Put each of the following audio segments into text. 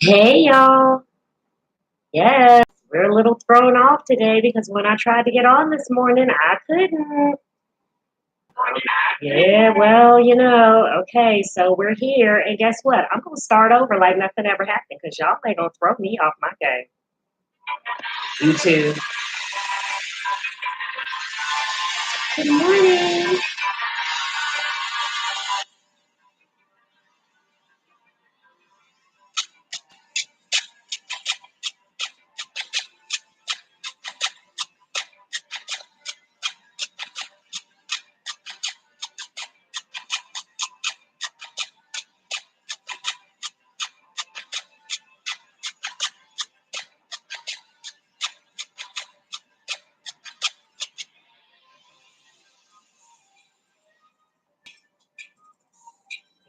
Hey y'all. Yes, we're a little thrown off today because when I tried to get on this morning, I couldn't. Yeah, well, okay, so we're here, and guess what? I'm gonna start over like nothing ever happened because y'all ain't gonna throw me off my game. You too. Good morning.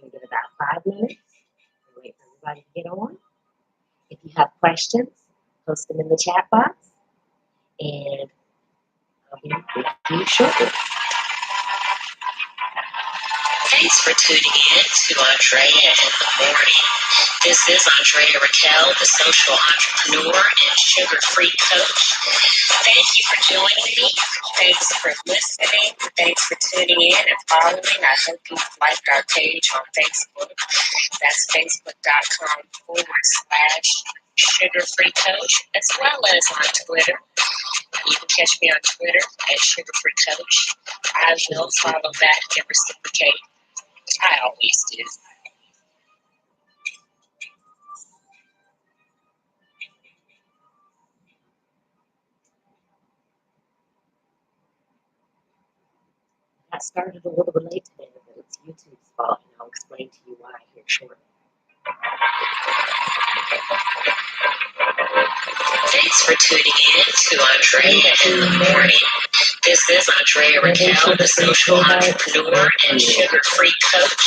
We'll give it about 5 minutes. We'll wait for everybody to get on. If you have questions, post them in the chat box, and I'll be with you shortly. Thanks for tuning in to Andrea in the Morning. This is Andrea Raquel, the social entrepreneur and sugar-free coach. Thank you for joining me. Thanks for listening. Thanks for tuning in and following. I hope you've liked our page on Facebook. That's facebook.com/sugar-free coach, as well as on Twitter. You can catch me on Twitter at sugar-free coach. I will follow back and reciprocate. I always do. I started a little bit late today, but it's YouTube's fault, and I'll explain to you why here shortly. Thanks for tuning in to Andrea in the Morning. This is Andrea Raquel, the social entrepreneur and sugar-free coach.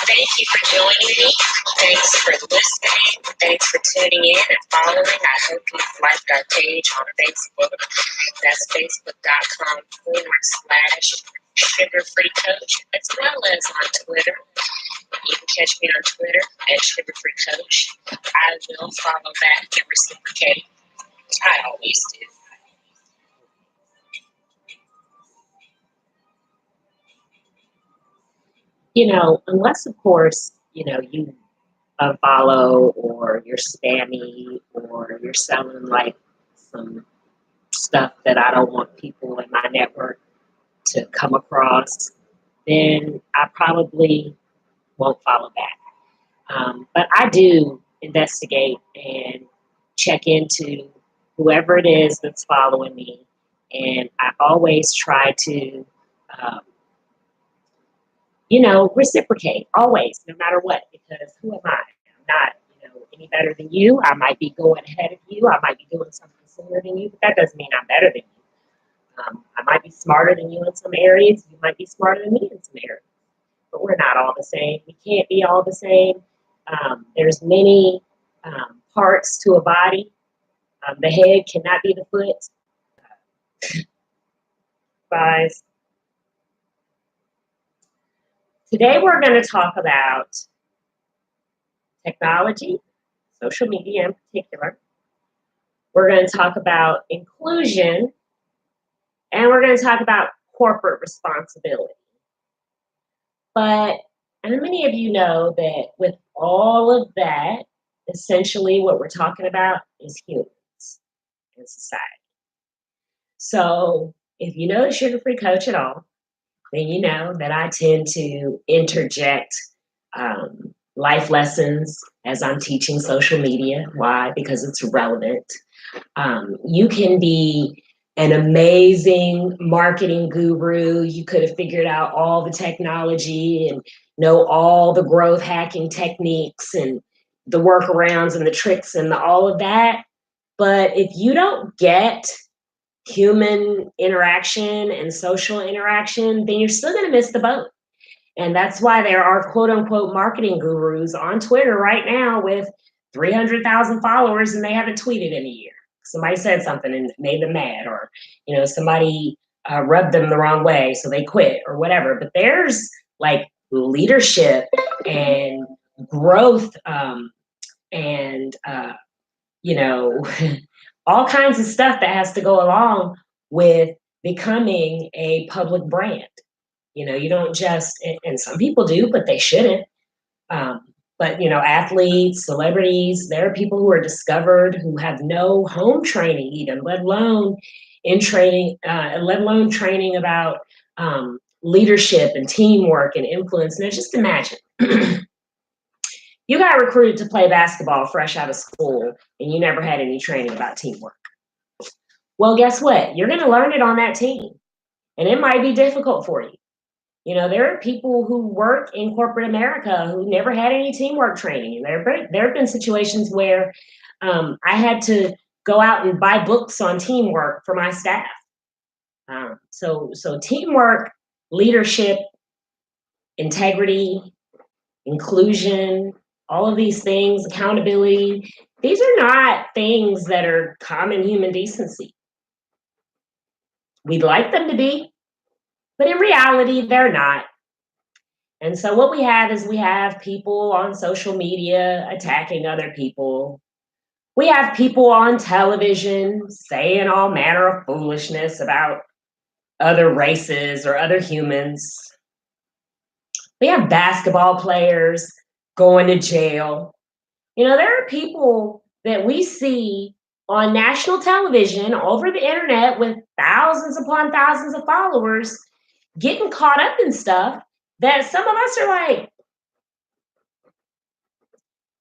Thank you for joining me. Thanks for listening. Thanks for tuning in and following. I hope you've liked our page on Facebook. That's facebook.com/sugar-free coach, as well as on Twitter. You can catch me on Twitter at sugar-free coach. I will follow back and reciprocate. I always do. Unless of course, you unfollow or you're spammy or you're selling like some stuff that I don't want people in my network to come across, then I probably won't follow back. But I do investigate and check into whoever it is that's following me, and I always try to, um, reciprocate, always, no matter what, because who am I? I'm not, any better than you. I might be going ahead of you. I might be doing something similar than you, but that doesn't mean I'm better than you. I might be smarter than you in some areas. You might be smarter than me in some areas, but we're not all the same. We can't be all the same. There's many parts to a body. The head cannot be the foot. Guys, today we're going to talk about technology, social media in particular. We're going to talk about inclusion, and we're going to talk about corporate responsibility. But how many of you know that with all of that, essentially what we're talking about is humans in society? So if you know the sugar-free coach at all, then you know that I tend to interject life lessons as I'm teaching social media. Why? Because it's relevant. You can be an amazing marketing guru. You could have figured out all the technology and know all the growth hacking techniques and the workarounds and the tricks and all of that. But if you don't get human interaction and social interaction, then you're still going to miss the boat. And that's why there are quote unquote marketing gurus on Twitter right now with 300,000 followers and they haven't tweeted in a year. Somebody said something and made them mad, or somebody rubbed them the wrong way, so they quit or whatever. But there's like leadership and growth and you know, all kinds of stuff that has to go along with becoming a public brand. You don't just, and some people do, but they shouldn't. Um, but athletes, celebrities, there are people who are discovered who have no home training, even, let alone training about leadership and teamwork and influence. Now, just imagine you got recruited to play basketball fresh out of school, and you never had any training about teamwork. Well, guess what? You're going to learn it on that team, and it might be difficult for you. There are people who work in corporate America who never had any teamwork training. And there have been situations where I had to go out and buy books on teamwork for my staff. So teamwork, leadership, integrity, inclusion, all of these things, accountability, these are not things that are common human decency. We'd like them to be, but in reality, they're not. And so what we have people on social media attacking other people. We have people on television saying all manner of foolishness about other races or other humans. We have basketball players going to jail. There are people that we see on national television over the internet with thousands upon thousands of followers getting caught up in stuff that some of us are like,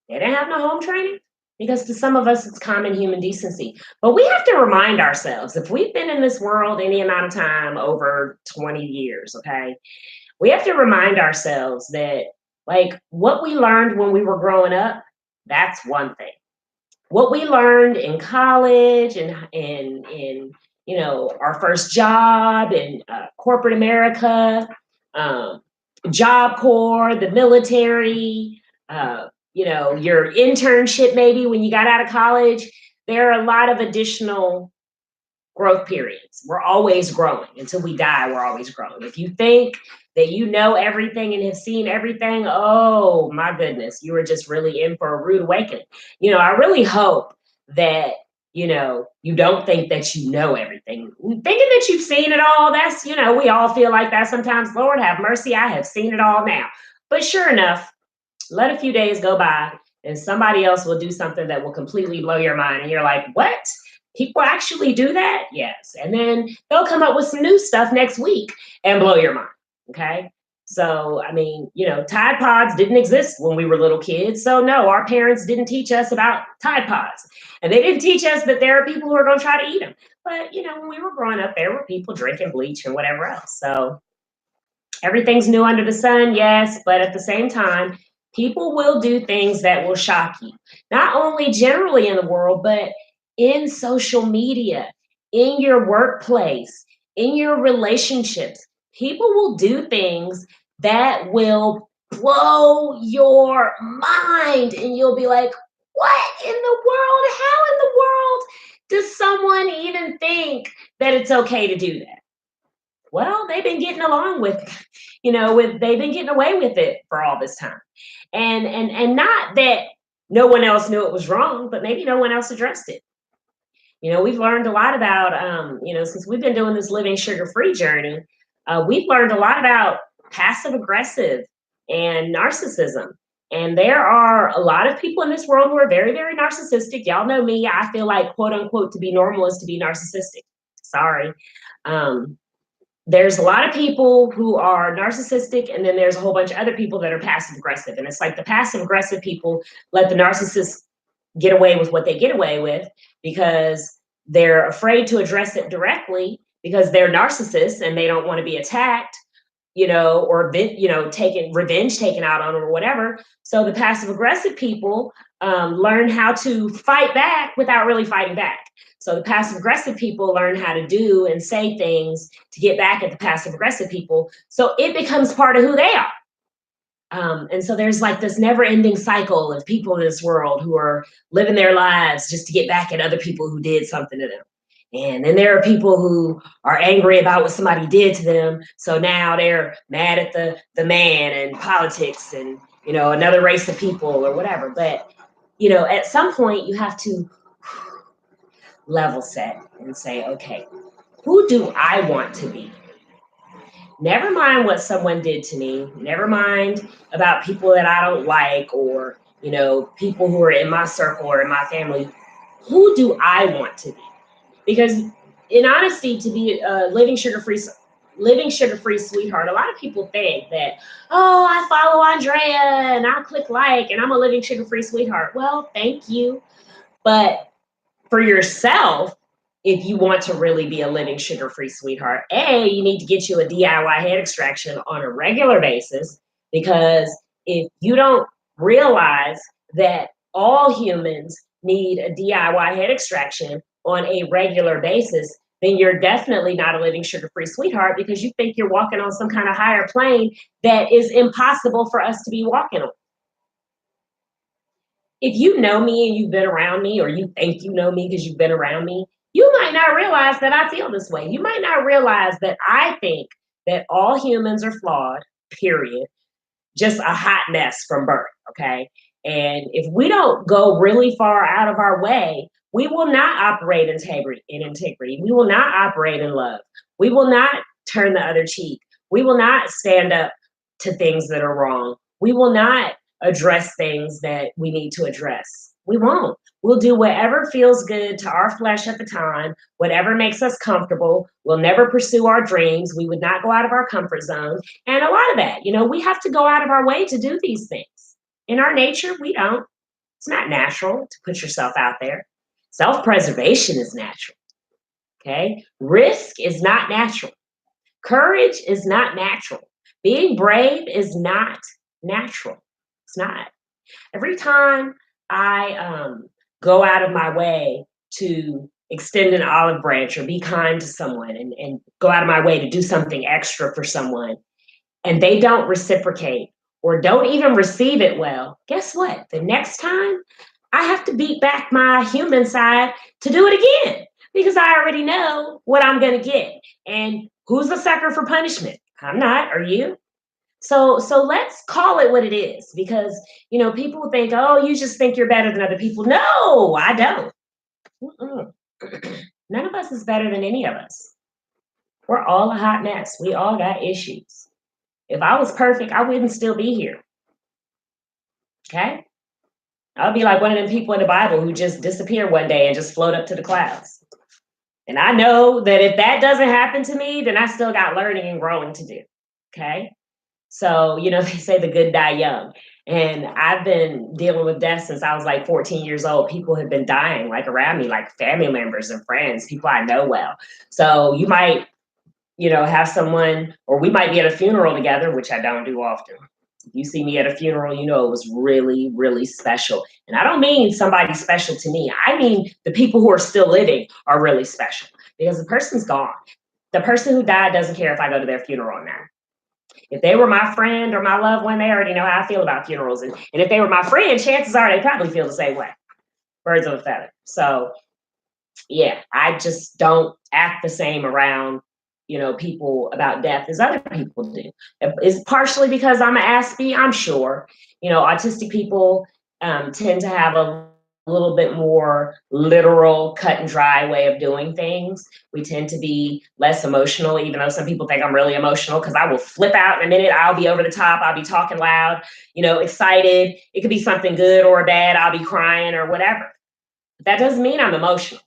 they didn't have no home training, because to some of us it's common human decency. But we have to remind ourselves, if we've been in this world any amount of time, over 20 years, okay, we have to remind ourselves that, like, what we learned when we were growing up, that's one thing. What we learned in college and in our first job in corporate America, Job Corps, the military, your internship maybe when you got out of college, there are a lot of additional growth periods. We're always growing. Until we die, we're always growing. If you think that you know everything and have seen everything, oh my goodness, you were just really in for a rude awakening. I really hope that you don't think that you know everything. Thinking that you've seen it all, that's, we all feel like that sometimes. Lord have mercy, I have seen it all now. But sure enough, let a few days go by and somebody else will do something that will completely blow your mind. And you're like, what? People actually do that? Yes. And then they'll come up with some new stuff next week and blow your mind. Okay. So, I mean, Tide Pods didn't exist when we were little kids. So no, our parents didn't teach us about Tide Pods. And they didn't teach us that there are people who are going to try to eat them. But, when we were growing up, there were people drinking bleach and whatever else. So everything's new under the sun, yes. But at the same time, people will do things that will shock you, not only generally in the world, but in social media, in your workplace, in your relationships. People will do things that will blow your mind, and you'll be like, what in the world? How in the world does someone even think that it's okay to do that? Well, they've been getting along with, they've been getting away with it for all this time. And not that no one else knew it was wrong, but maybe no one else addressed it. We've learned a lot about, since we've been doing this living sugar-free journey, we've learned a lot about passive aggressive and narcissism. And there are a lot of people in this world who are very, very narcissistic. Y'all know me. I feel like, quote unquote, to be normal is to be narcissistic. Sorry. There's a lot of people who are narcissistic, and then there's a whole bunch of other people that are passive aggressive. And it's like the passive aggressive people let the narcissists get away with what they get away with because they're afraid to address it directly because they're narcissists and they don't want to be attacked, or taking revenge taken out on them or whatever. So the passive aggressive people learn how to fight back without really fighting back. So the passive aggressive people learn how to do and say things to get back at the passive aggressive people. So it becomes part of who they are. And so there's like this never ending cycle of people in this world who are living their lives just to get back at other people who did something to them. And then there are people who are angry about what somebody did to them. So now they're mad at the man and politics and, another race of people or whatever. But at some point you have to level set and say, okay, who do I want to be? Never mind what someone did to me. Never mind about people that I don't like, or, people who are in my circle or in my family. Who do I want to be? Because in honesty, to be a living sugar free sweetheart, a lot of people think that, oh, I follow Andrea and I click like and I'm a living sugar free sweetheart. Well, thank you. But for yourself, if you want to really be a living sugar-free sweetheart, you need to get you a DIY head extraction on a regular basis, because if you don't realize that all humans need a DIY head extraction on a regular basis, then you're definitely not a living sugar-free sweetheart, because you think you're walking on some kind of higher plane that is impossible for us to be walking on. If you know me and you've been around me, or you think you know me because you've been around me, you might not realize that I feel this way. You might not realize that I think that all humans are flawed, period. Just a hot mess from birth, okay? And if we don't go really far out of our way, we will not operate in integrity. We will not operate in love. We will not turn the other cheek. We will not stand up to things that are wrong. We will not address things that we need to address. We won't. We'll do whatever feels good to our flesh at the time, whatever makes us comfortable. We'll never pursue our dreams. We would not go out of our comfort zone. And a lot of that, we have to go out of our way to do these things. In our nature, we don't. It's not natural to put yourself out there. Self preservation is natural. Okay. Risk is not natural. Courage is not natural. Being brave is not natural. It's not. Every time I go out of my way to extend an olive branch or be kind to someone, and go out of my way to do something extra for someone, and they don't reciprocate or don't even receive it well, guess what? The next time I have to beat back my human side to do it again, because I already know what I'm going to get. And who's a sucker for punishment? I'm not. Are you? So let's call it what it is, because people think, oh, you just think you're better than other people. No, I don't. Mm-mm. None of us is better than any of us. We're all a hot mess. We all got issues. If I was perfect, I wouldn't still be here. Okay? I'll be like one of them people in the Bible who just disappear one day and just float up to the clouds. And I know that if that doesn't happen to me, then I still got learning and growing to do. Okay? So, they say the good die young. And I've been dealing with death since I was like 14 years old. People have been dying like around me, like family members and friends, people I know well. So you might, have someone, or we might be at a funeral together, which I don't do often. If you see me at a funeral, it was really, really special. And I don't mean somebody special to me. I mean the people who are still living are really special, because the person's gone. The person who died doesn't care if I go to their funeral or not. If they were my friend or my loved one, they already know how I feel about funerals. And if they were my friend, chances are they probably feel the same way. Birds of a feather. So, yeah, I just don't act the same around, people about death as other people do. It's partially because I'm an Aspie, I'm sure. Autistic people tend to have a little bit more literal, cut and dry way of doing things. We tend to be less emotional, even though some people think I'm really emotional, because I will flip out in a minute. I'll be over the top. I'll be talking loud, excited. It could be something good or bad. I'll be crying or whatever. But that doesn't mean I'm emotional.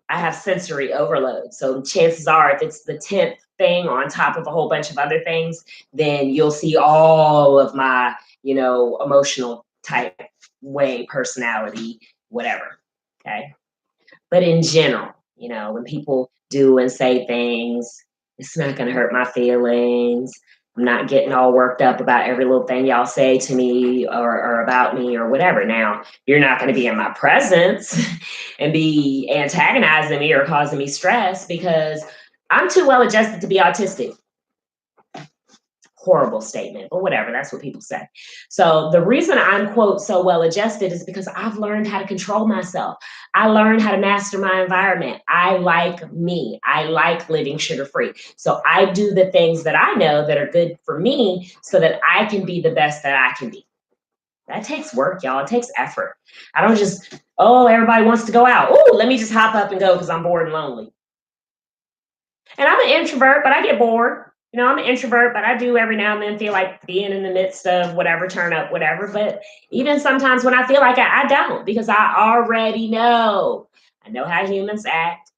I have sensory overload. So chances are, if it's the 10th thing on top of a whole bunch of other things, then you'll see all of my, emotional type way, personality, whatever. Okay. But in general, when people do and say things, it's not going to hurt my feelings. I'm not getting all worked up about every little thing y'all say to me, or about me or whatever. Now, you're not going to be in my presence and be antagonizing me or causing me stress, because I'm too well adjusted to be autistic. Horrible statement, but whatever, that's what people say. So the reason I'm, quote, so well adjusted is because I've learned how to control myself. I learned how to master my environment. I like me. I like living sugar free. So I do the things that I know that are good for me, so that I can be the best that I can be. That takes work, y'all. It takes effort. I don't just, oh, everybody wants to go out. Oh, let me just hop up and go because I'm bored and lonely. And I'm an introvert, but I get bored. You know, I'm an introvert, but I do every now and then feel like being in the midst of whatever, turn up, whatever. But even sometimes when I feel like I don't, because I already know. I know how humans act.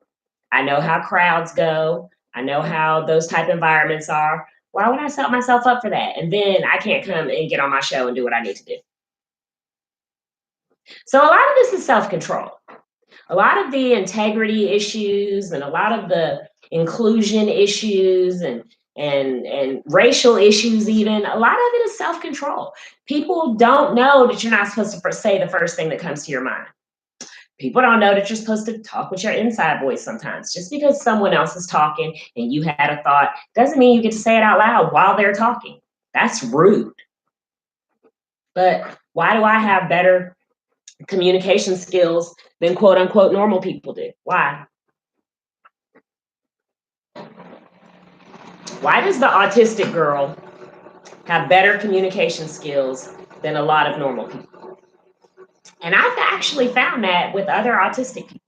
I know how crowds go. I know how those type environments are. Why would I set myself up for that? And then I can't come and get on my show and do what I need to do. So a lot of this is self-control. A lot of the integrity issues and a lot of the inclusion issues and racial issues, even a lot of it is self-control. People don't know that you're not supposed to say the first thing that comes to your mind. People don't know that you're supposed to talk with your inside voice sometimes. Just because someone else is talking and you had a thought doesn't mean you get to say it out loud while they're talking. That's rude. But why do I have better communication skills than quote unquote normal people do? Why? Why does the autistic girl have better communication skills than a lot of normal people? And I've actually found that with other autistic people.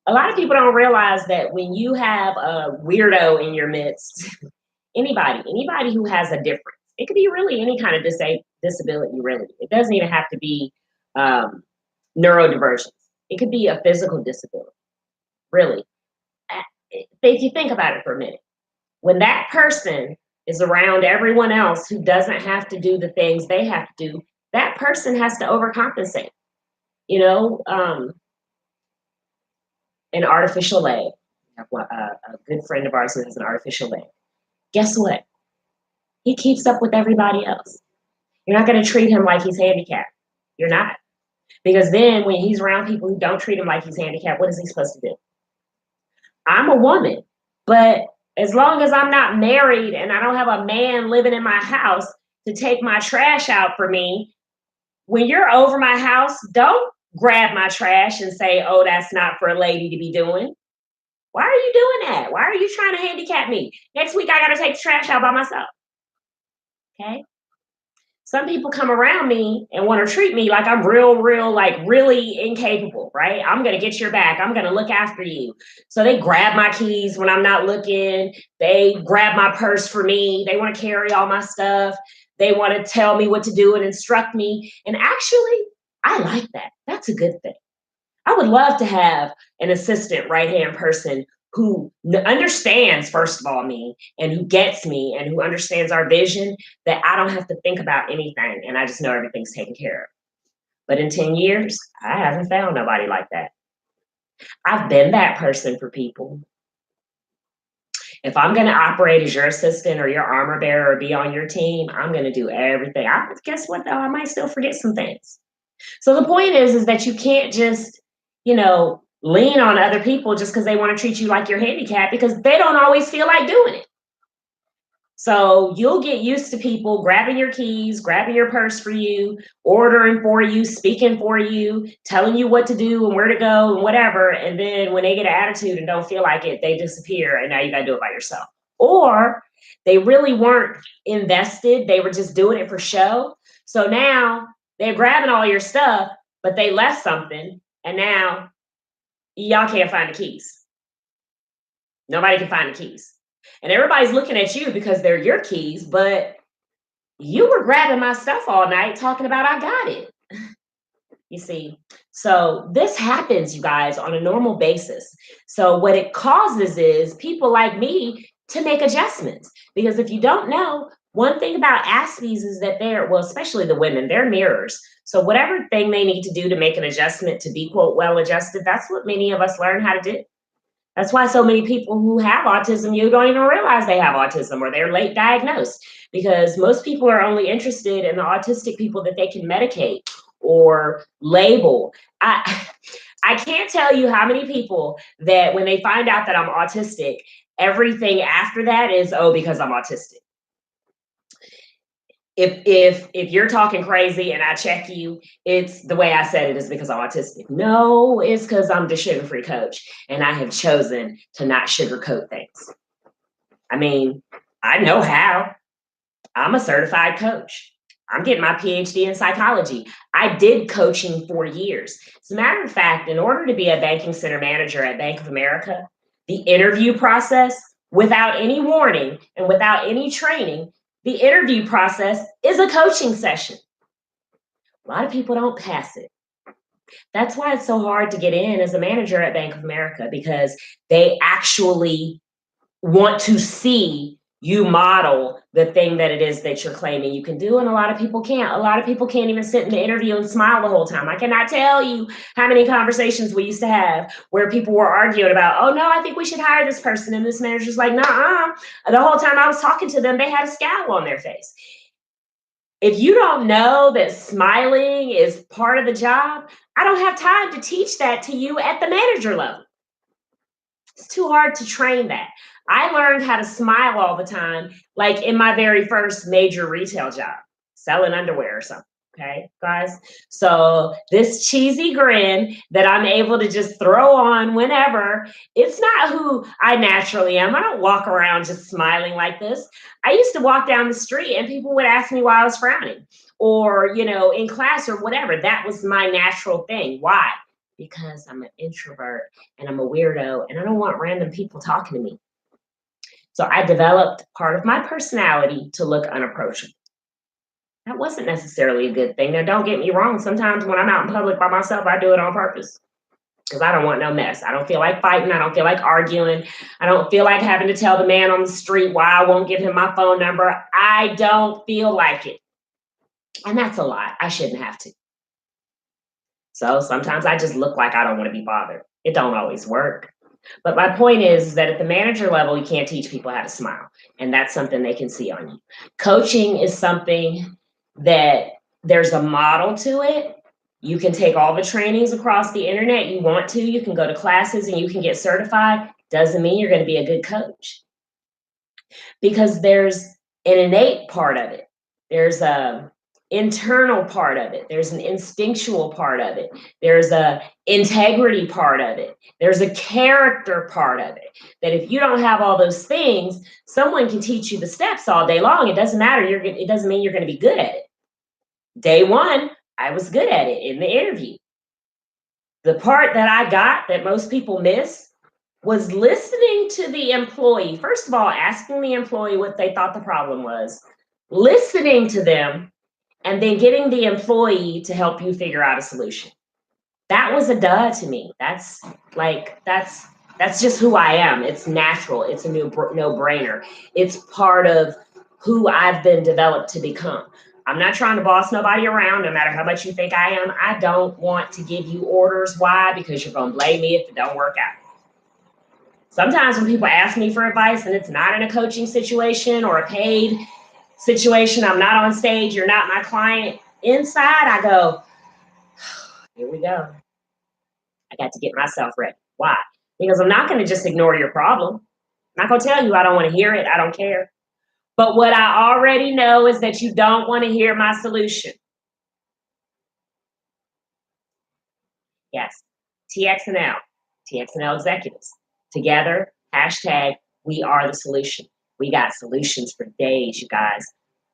A lot of people don't realize that when you have a weirdo in your midst, anybody who has a difference, it could be really any kind of disability, really. It doesn't even have to be neurodivergence. It could be a physical disability, really. If you think about it for a minute, when that person is around everyone else who doesn't have to do the things they have to do, that person has to overcompensate. You know, an artificial leg. A good friend of ours who has an artificial leg. Guess what? He keeps up with everybody else. You're not going to treat him like he's handicapped. You're not. Because then when he's around people who don't treat him like he's handicapped, what is he supposed to do? I'm a woman, but as long as I'm not married and I don't have a man living in my house to take my trash out for me, when you're over my house, don't grab my trash and say, oh, that's not for a lady to be doing. Why are you doing that? Why are you trying to handicap me? Next week, I got to take the trash out by myself. Okay. Some people come around me and want to treat me like I'm real, like really incapable, right? I'm going to get your back. I'm going to look after you. So they grab my keys when I'm not looking. They grab my purse for me. They want to carry all my stuff. They want to tell me what to do and instruct me. And actually, I like that. That's a good thing. I would love to have an assistant right-hand person who understands, first of all, me and who gets me and who understands our vision, that I don't have to think about anything and I just know everything's taken care of. But in 10 years, I haven't found nobody like that. I've been that person for people. If I'm going to operate as your assistant or your armor bearer or be on your team, I'm going to do everything. Guess what, though? I might still forget some things. So the point is that you can't just, lean on other people just because they want to treat you like you're handicapped, because they don't always feel like doing it. So you'll get used to people grabbing your keys, grabbing your purse for you, ordering for you, speaking for you, telling you what to do and where to go and whatever. And then when they get an attitude and don't feel like it, they disappear and now you got to do it by yourself. Or they really weren't invested. They were just doing it for show. So now they're grabbing all your stuff, but they left something. And now y'all can't find the keys. Nobody can find the keys. And everybody's looking at you because they're your keys, but you were grabbing my stuff all night talking about I got it. You see, so this happens, you guys, on a normal basis. So what it causes is people like me to make adjustments. Because if you don't know, one thing about Aspies is that especially the women, they're mirrors. So whatever thing they need to do to make an adjustment to be, quote, well adjusted, that's what many of us learn how to do. That's why so many people who have autism, you don't even realize they have autism or they're late diagnosed, because most people are only interested in the autistic people that they can medicate or label. I can't tell you how many people that when they find out that I'm autistic, everything after that is, oh, because I'm autistic. If you're talking crazy and I check you, it's the way I said it is because I'm autistic. No, it's because I'm the sugar-free coach and I have chosen to not sugarcoat things. I mean, I know how. I'm a certified coach. I'm getting my PhD in psychology. I did coaching for years. As a matter of fact, in order to be a banking center manager at Bank of America, the interview process, without any warning and without any training, the interview process is a coaching session. A lot of people don't pass it. That's why it's so hard to get in as a manager at Bank of America, because they actually want to see you model the thing that it is that you're claiming you can do. And a lot of people can't. A lot of people can't even sit in the interview and smile the whole time. I cannot tell you how many conversations we used to have where people were arguing about, oh no, I think we should hire this person. And this manager's like, nah. The whole time I was talking to them, they had a scowl on their face. If you don't know that smiling is part of the job, I don't have time to teach that to you at the manager level. It's too hard to train that. I learned how to smile all the time, like in my very first major retail job, selling underwear or something. Okay, guys. So this cheesy grin that I'm able to just throw on whenever, it's not who I naturally am. I don't walk around just smiling like this. I used to walk down the street and people would ask me why I was frowning, or, in class or whatever. That was my natural thing. Why? Because I'm an introvert and I'm a weirdo and I don't want random people talking to me. So I developed part of my personality to look unapproachable. That wasn't necessarily a good thing. Now, don't get me wrong. Sometimes when I'm out in public by myself, I do it on purpose because I don't want no mess. I don't feel like fighting. I don't feel like arguing. I don't feel like having to tell the man on the street why I won't give him my phone number. I don't feel like it. And that's a lot. I shouldn't have to. So sometimes I just look like I don't want to be bothered. It don't always work. But my point is that at the manager level, you can't teach people how to smile. And that's something they can see on you. Coaching is something that there's a model to it. You can take all the trainings across the internet you want to. You can go to classes and you can get certified. Doesn't mean you're going to be a good coach, because there's an innate part of it. There's a internal part of it. There's an instinctual part of it. There's a integrity part of it. There's a character part of it. That if you don't have all those things, someone can teach you the steps all day long. It doesn't matter. It doesn't mean you're going to be good at it. Day one, I was good at it in the interview. The part that I got that most people miss was listening to the employee. First of all, asking the employee what they thought the problem was, listening to them, and then getting the employee to help you figure out a solution. That was a duh to me. That's just who I am. It's natural. It's a no-brainer. It's part of who I've been developed to become. I'm not trying to boss nobody around, no matter how much you think I am. I don't want to give you orders. Why? Because you're going to blame me if it don't work out. Sometimes when people ask me for advice and it's not in a coaching situation or a paid situation, I'm not on stage, you're not my client, inside I go, here we go. I got to get myself ready. Why? Because I'm not going to just ignore your problem. I'm not going to tell you I don't want to hear it. I don't care. But what I already know is that you don't want to hear my solution. Yes, TXNL, TXNL executives. Together, hashtag, we are the solution. We got solutions for days, you guys.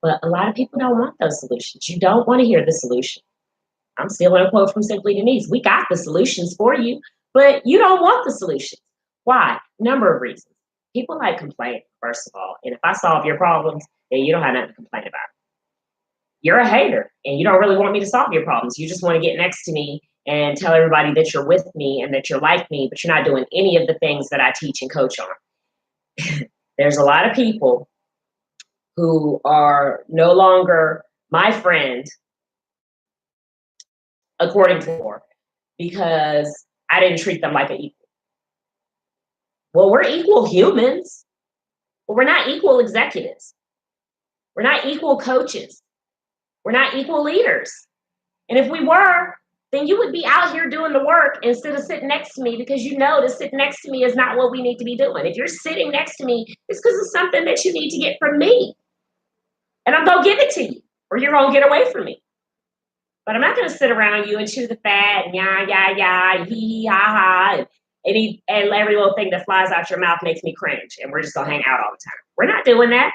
But a lot of people don't want those solutions. You don't want to hear the solution. I'm stealing a quote from Simply Denise. We got the solutions for you, but you don't want the solution. Why? Number of reasons. People like complaining, first of all. And if I solve your problems, then you don't have nothing to complain about. You're a hater and you don't really want me to solve your problems. You just want to get next to me and tell everybody that you're with me and that you're like me, but you're not doing any of the things that I teach and coach on. There's a lot of people who are no longer my friend, according to more, because I didn't treat them like an equal. Well, we're equal humans, but we're not equal executives. We're not equal coaches. We're not equal leaders. And if we were, then you would be out here doing the work instead of sitting next to me, because you know to sit next to me is not what we need to be doing. If you're sitting next to me, it's because it's something that you need to get from me. And I'm going to give it to you, or you're going to get away from me. But I'm not going to sit around you and chew the fat and and hee hee ha ha and every little thing that flies out your mouth makes me cringe. And we're just going to hang out all the time. We're not doing that.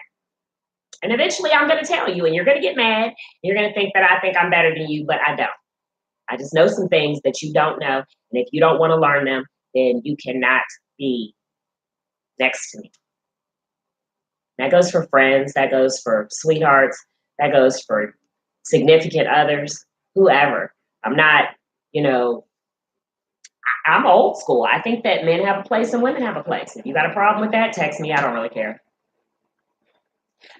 And eventually I'm going to tell you, and you're going to get mad. You're going to think that I think I'm better than you, but I don't. I just know some things that you don't know. And if you don't want to learn them, then you cannot be next to me. That goes for friends, that goes for sweethearts, that goes for significant others, whoever. I'm not, you know, I'm old school. I think that men have a place and women have a place. If you got a problem with that, text me. I don't really care.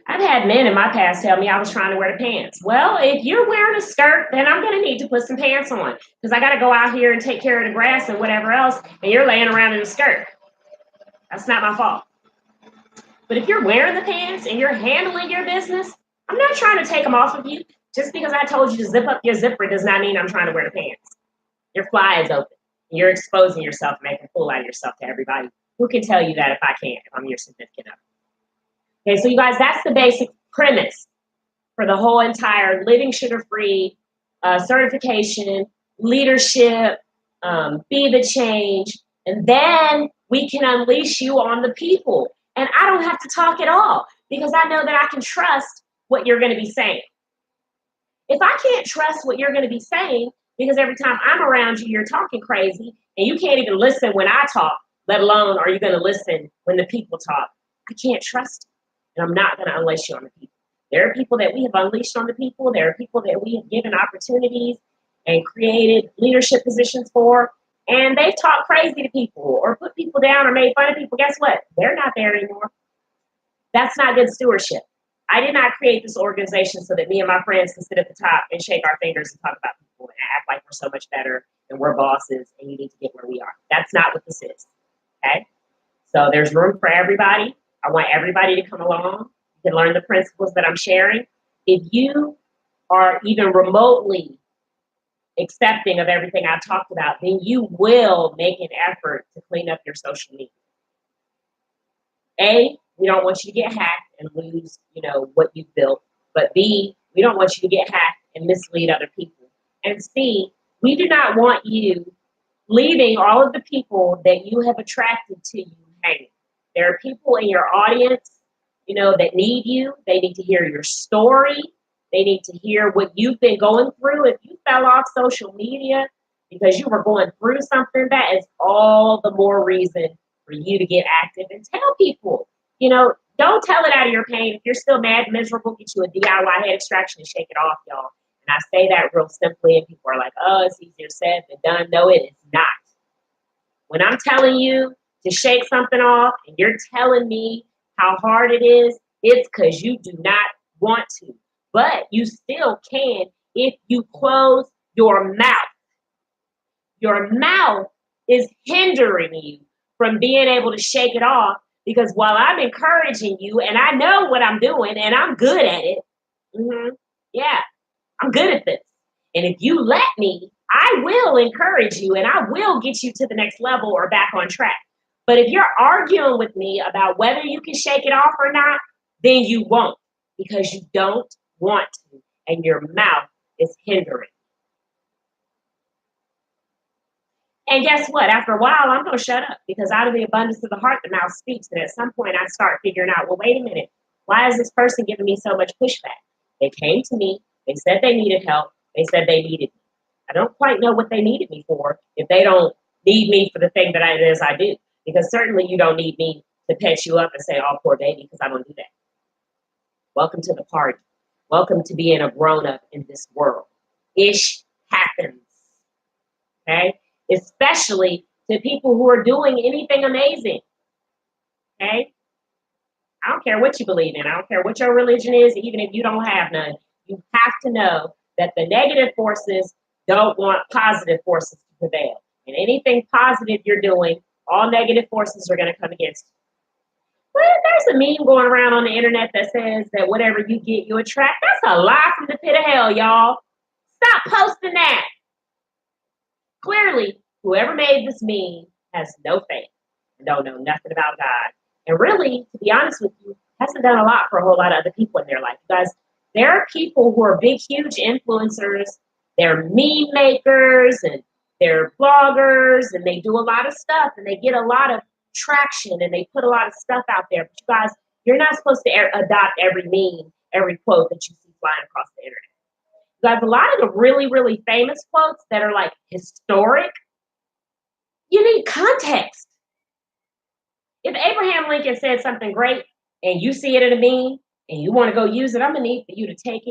I've had men in my past tell me I was trying to wear the pants. Well, if you're wearing a skirt, then I'm going to need to put some pants on because I got to go out here and take care of the grass and whatever else, and you're laying around in a skirt. That's not my fault. But if you're wearing the pants and you're handling your business, I'm not trying to take them off of you. Just because I told you to zip up your zipper does not mean I'm trying to wear the pants. Your fly is open. You're exposing yourself, making a fool out of yourself to everybody. Who can tell you that if I can't, if I'm your significant other? Okay, so you guys, that's the basic premise for the whole entire living sugar-free certification, leadership, be the change, and then we can unleash you on the people. And I don't have to talk at all because I know that I can trust what you're going to be saying. If I can't trust what you're going to be saying, because every time I'm around you, you're talking crazy, and you can't even listen when I talk, let alone are you going to listen when the people talk, I can't trust you, and I'm not going to unleash you on the people. There are people that we have unleashed on the people. There are people that we have given opportunities and created leadership positions for, and they've talked crazy to people or put people down or made fun of people. Guess what? They're not there anymore. That's not good stewardship. I did not create this organization so that me and my friends can sit at the top and shake our fingers and talk about people and act like we're so much better and we're bosses and you need to get where we are. That's not what this is. Okay? So there's room for everybody. I want everybody to come along. You can learn the principles that I'm sharing. If you are even remotely accepting of everything I've talked about, then you will make an effort to clean up your social media. A, we don't want you to get hacked and lose, what you've built. But B, we don't want you to get hacked and mislead other people. And C, we do not want you leaving all of the people that you have attracted to you hanging. There are people in your audience, that need you. They need to hear your story. They need to hear what you've been going through. If you fell off social media because you were going through something, that is all the more reason for you to get active and tell people. Don't tell it out of your pain. If you're still mad, miserable, get you a DIY head extraction and shake it off, y'all. And I say that real simply, and people are like, oh, it's easier said than done. No, it is not. When I'm telling you to shake something off and you're telling me how hard it is, it's because you do not want to. But you still can if you close your mouth. Your mouth is hindering you from being able to shake it off because while I'm encouraging you and I know what I'm doing and I'm good at it, yeah, I'm good at this. And if you let me, I will encourage you and I will get you to the next level or back on track. But if you're arguing with me about whether you can shake it off or not, then you won't because you don't want to and your mouth is hindering. And guess what? After a while, I'm going to shut up because out of the abundance of the heart, the mouth speaks. And at some point, I start figuring out, well, wait a minute. Why is this person giving me so much pushback? They came to me. They said they needed help. They said they needed me. I don't quite know what they needed me for if they don't need me for the thing that it is I do. Because certainly you don't need me to pet you up and say, oh, poor baby, because I don't do that. Welcome to the party. Welcome to being a grown-up in this world. Ish happens. Okay? Especially to people who are doing anything amazing. Okay? I don't care what you believe in. I don't care what your religion is, even if you don't have none. You have to know that the negative forces don't want positive forces to prevail. And anything positive you're doing, all negative forces are going to come against you. Well, there's a meme going around on the internet that says that whatever you get, you attract. That's a lie from the pit of hell, y'all. Stop posting that. Clearly, whoever made this meme has no faith and don't know nothing about God. And really, to be honest with you, hasn't done a lot for a whole lot of other people in their life. Because there are people who are big, huge influencers. They're meme makers and they're bloggers and they do a lot of stuff and they get a lot of traction and they put a lot of stuff out there. But you guys, You're not supposed to adopt every meme, every quote that you see flying across the internet. Guys, a lot of the really, really famous quotes that are like historic, you need context. If Abraham Lincoln said something great and you see it in a meme and you want to go use it, I'm gonna need for you to take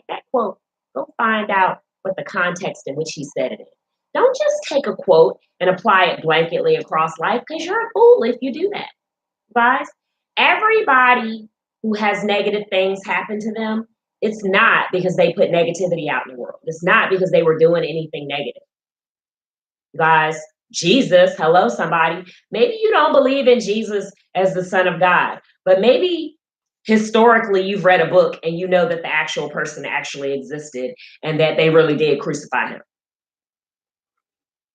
that quote, go find out what the context in which he said it is. Don't just take a quote and apply it blanketly across life because you're a fool if you do that. Guys, everybody who has negative things happen to them, it's not because they put negativity out in the world. It's not because they were doing anything negative. Guys, Jesus, hello, somebody. Maybe you don't believe in Jesus as the Son of God, but maybe historically you've read a book and you know that the actual person actually existed and that they really did crucify him.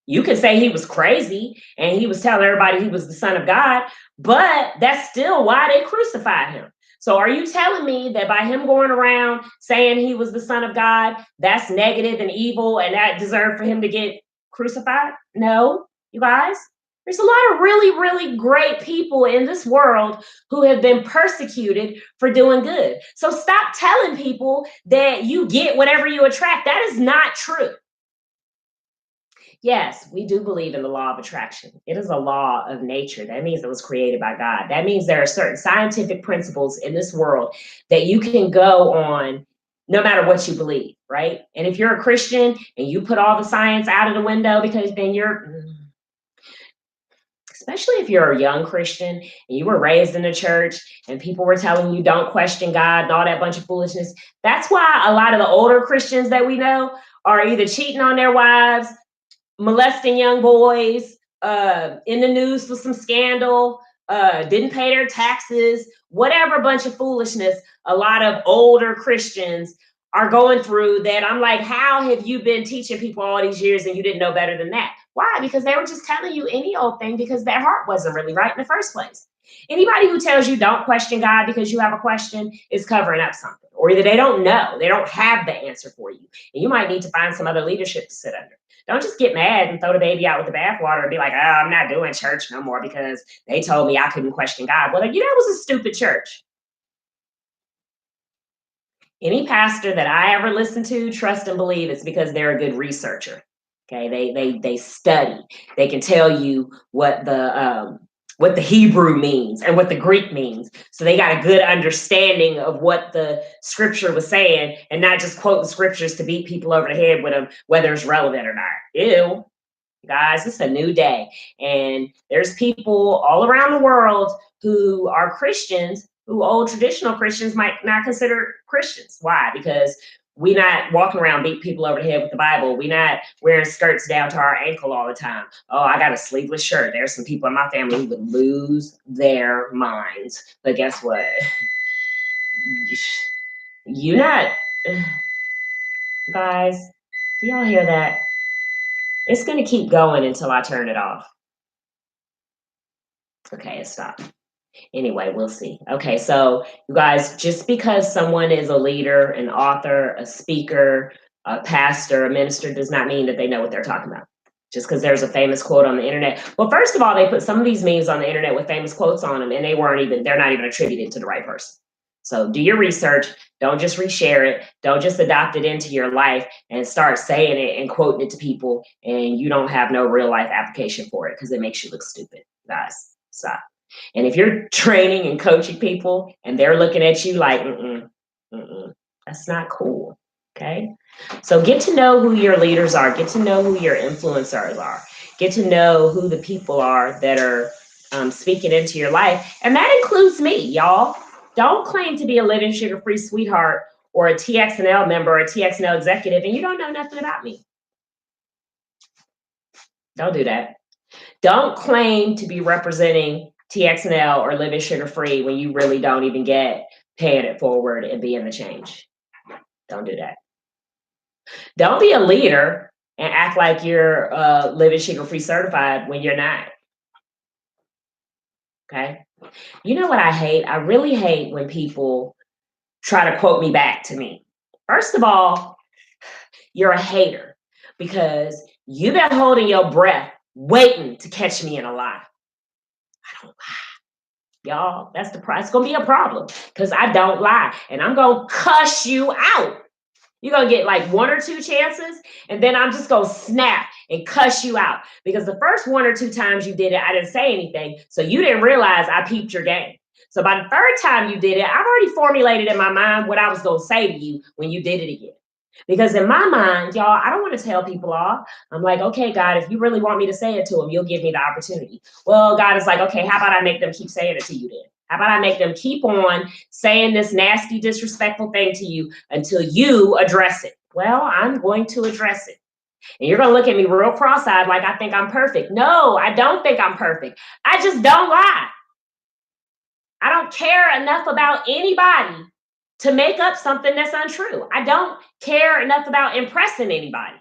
You could say he was crazy and he was telling everybody he was the Son of God, but that's still why they crucified him. So are you telling me that by him going around saying he was the Son of God, that's negative and evil and that deserved for him to get crucified? No, you guys. There's a lot of really, really great people in this world who have been persecuted for doing good. So stop telling people that you get whatever you attract. That is not true. Yes, we do believe in the law of attraction. It is a law of nature. That means it was created by God. That means there are certain scientific principles in this world that you can go on no matter what you believe, right? And if you're a Christian and you put all the science out of the window because then especially if you're a young Christian and you were raised in the church and people were telling you don't question God and all that bunch of foolishness. That's why a lot of the older Christians that we know are either cheating on their wives, molesting young boys, in the news for some scandal, didn't pay their taxes, whatever bunch of foolishness a lot of older Christians are going through that I'm like, how have you been teaching people all these years and you didn't know better than that? Why? Because they were just telling you any old thing because their heart wasn't really right in the first place. Anybody who tells you don't question God because you have a question is covering up something, or either they don't know, they don't have the answer for you, and you might need to find some other leadership to sit under. Don't just get mad and throw the baby out with the bathwater and be like, oh, I'm not doing church no more because they told me I couldn't question God. Well, that was a stupid church. Any pastor that I ever listen to, trust and believe it's because they're a good researcher. Okay, they study. They can tell you what the Hebrew means and what the Greek means. So they got a good understanding of what the scripture was saying and not just quoting scriptures to beat people over the head with them, whether it's relevant or not. Ew. Guys, it's a new day. And there's people all around the world who are Christians who old traditional Christians might not consider Christians. Why? Because we not walking around beating people over the head with the Bible. We not wearing skirts down to our ankle all the time. Oh, I got a sleeveless shirt. There's some people in my family who would lose their minds. But guess what? You not, guys, do y'all hear that? It's going to keep going until I turn it off. Okay, it stopped. Anyway, we'll see. Okay, so you guys, just because someone is a leader, an author, a speaker, a pastor, a minister, does not mean that they know what they're talking about. Just because there's a famous quote on the internet. Well, first of all, they put some of these memes on the internet with famous quotes on them, and they're not even attributed to the right person. So do your research. Don't just reshare it. Don't just adopt it into your life and start saying it and quoting it to people, and you don't have no real life application for it because it makes you look stupid. Guys, stop. And if you're training and coaching people and they're looking at you like, that's not cool. Okay. So get to know who your leaders are, get to know who your influencers are, get to know who the people are that are speaking into your life. And that includes me, y'all. Don't claim to be a living sugar-free sweetheart or a TXNL member or a TXNL executive and you don't know nothing about me. Don't do that. Don't claim to be representing TXNL or living sugar-free when you really don't even get paying it forward and being the change. Don't do that. Don't be a leader and act like you're living sugar-free certified when you're not. Okay? You know what I hate? I really hate when people try to quote me back to me. First of all, you're a hater because you've been holding your breath waiting to catch me in a lie. I don't lie. Y'all, that's the price. It's gonna be a problem because I don't lie, and I'm gonna cuss you out. You're gonna get like one or two chances, and then I'm just gonna snap and cuss you out because the first one or two times you did it, I didn't say anything, so you didn't realize I peeped your game. So by the third time you did it, I've already formulated in my mind what I was gonna say to you when you did it again. Because in my mind, y'all, I don't want to tell people off. I'm like, okay, God, if you really want me to say it to them, you'll give me the opportunity. Well, God is like, okay, how about I make them keep saying it to you then? How about I make them keep on saying this nasty, disrespectful thing to you until you address it? Well, I'm going to address it. And you're going to look at me real cross-eyed like I think I'm perfect. No, I don't think I'm perfect. I just don't lie. I don't care enough about anybody to make up something that's untrue. I don't care enough about impressing anybody.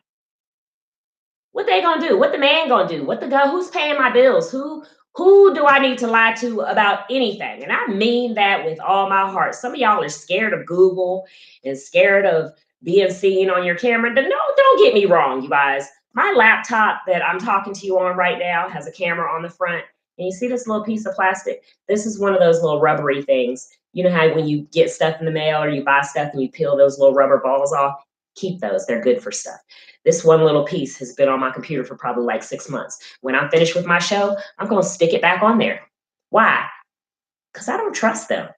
What they gonna do? What the man gonna do? What the guy? Who's paying my bills? Who do I need to lie to about anything? And I mean that with all my heart. Some of y'all are scared of Google and scared of being seen on your camera. But no, don't get me wrong, you guys. My laptop that I'm talking to you on right now has a camera on the front. And you see this little piece of plastic? This is one of those little rubbery things. You know how when you get stuff in the mail or you buy stuff and you peel those little rubber balls off? Keep those. They're good for stuff. This one little piece has been on my computer for probably like 6 months. When I'm finished with my show, I'm going to stick it back on there. Why? Because I don't trust them.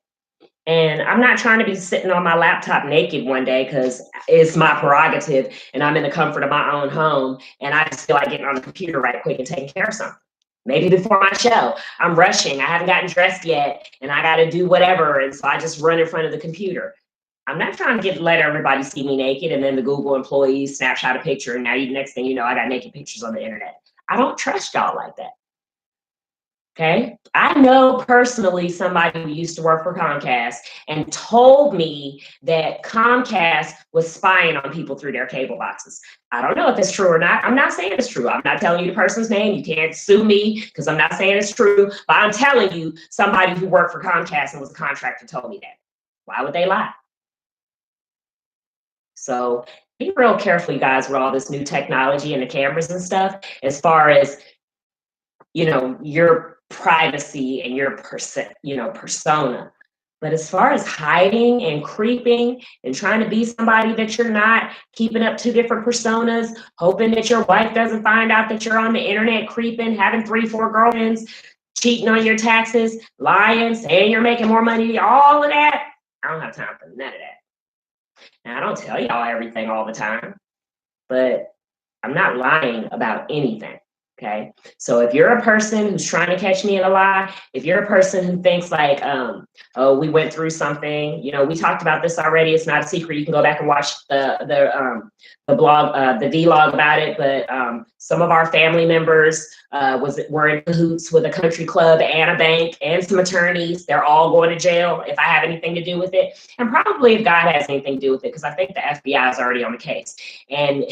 And I'm not trying to be sitting on my laptop naked one day because it's my prerogative and I'm in the comfort of my own home and I just feel like getting on the computer right quick and taking care of something. Maybe before my show, I'm rushing. I haven't gotten dressed yet and I got to do whatever. And so I just run in front of the computer. I'm not trying to let everybody see me naked and then the Google employees snapshot a picture and now you next thing you know, I got naked pictures on the internet. I don't trust y'all like that. Okay. I know personally somebody who used to work for Comcast and told me that Comcast was spying on people through their cable boxes. I don't know if it's true or not. I'm not saying it's true. I'm not telling you the person's name. You can't sue me because I'm not saying it's true. But I'm telling you somebody who worked for Comcast and was a contractor told me that. Why would they lie? So be real careful, you guys, with all this new technology and the cameras and stuff, as far as, your privacy and your persona. But as far as hiding and creeping and trying to be somebody that you're not, keeping up two different personas, hoping that your wife doesn't find out that you're on the internet creeping, having 3, 4 girlfriends, cheating on your taxes, lying, saying you're making more money, all of that, I don't have time for none of that. Now, I don't tell y'all everything all the time, but I'm not lying about anything. Okay. So if you're a person who's trying to catch me in a lie, if you're a person who thinks like, oh, we went through something, we talked about this already. It's not a secret. You can go back and watch the blog, the vlog about it. But some of our family members were in cahoots with a country club and a bank and some attorneys. They're all going to jail if I have anything to do with it. And probably if God has anything to do with it, because I think the FBI is already on the case. And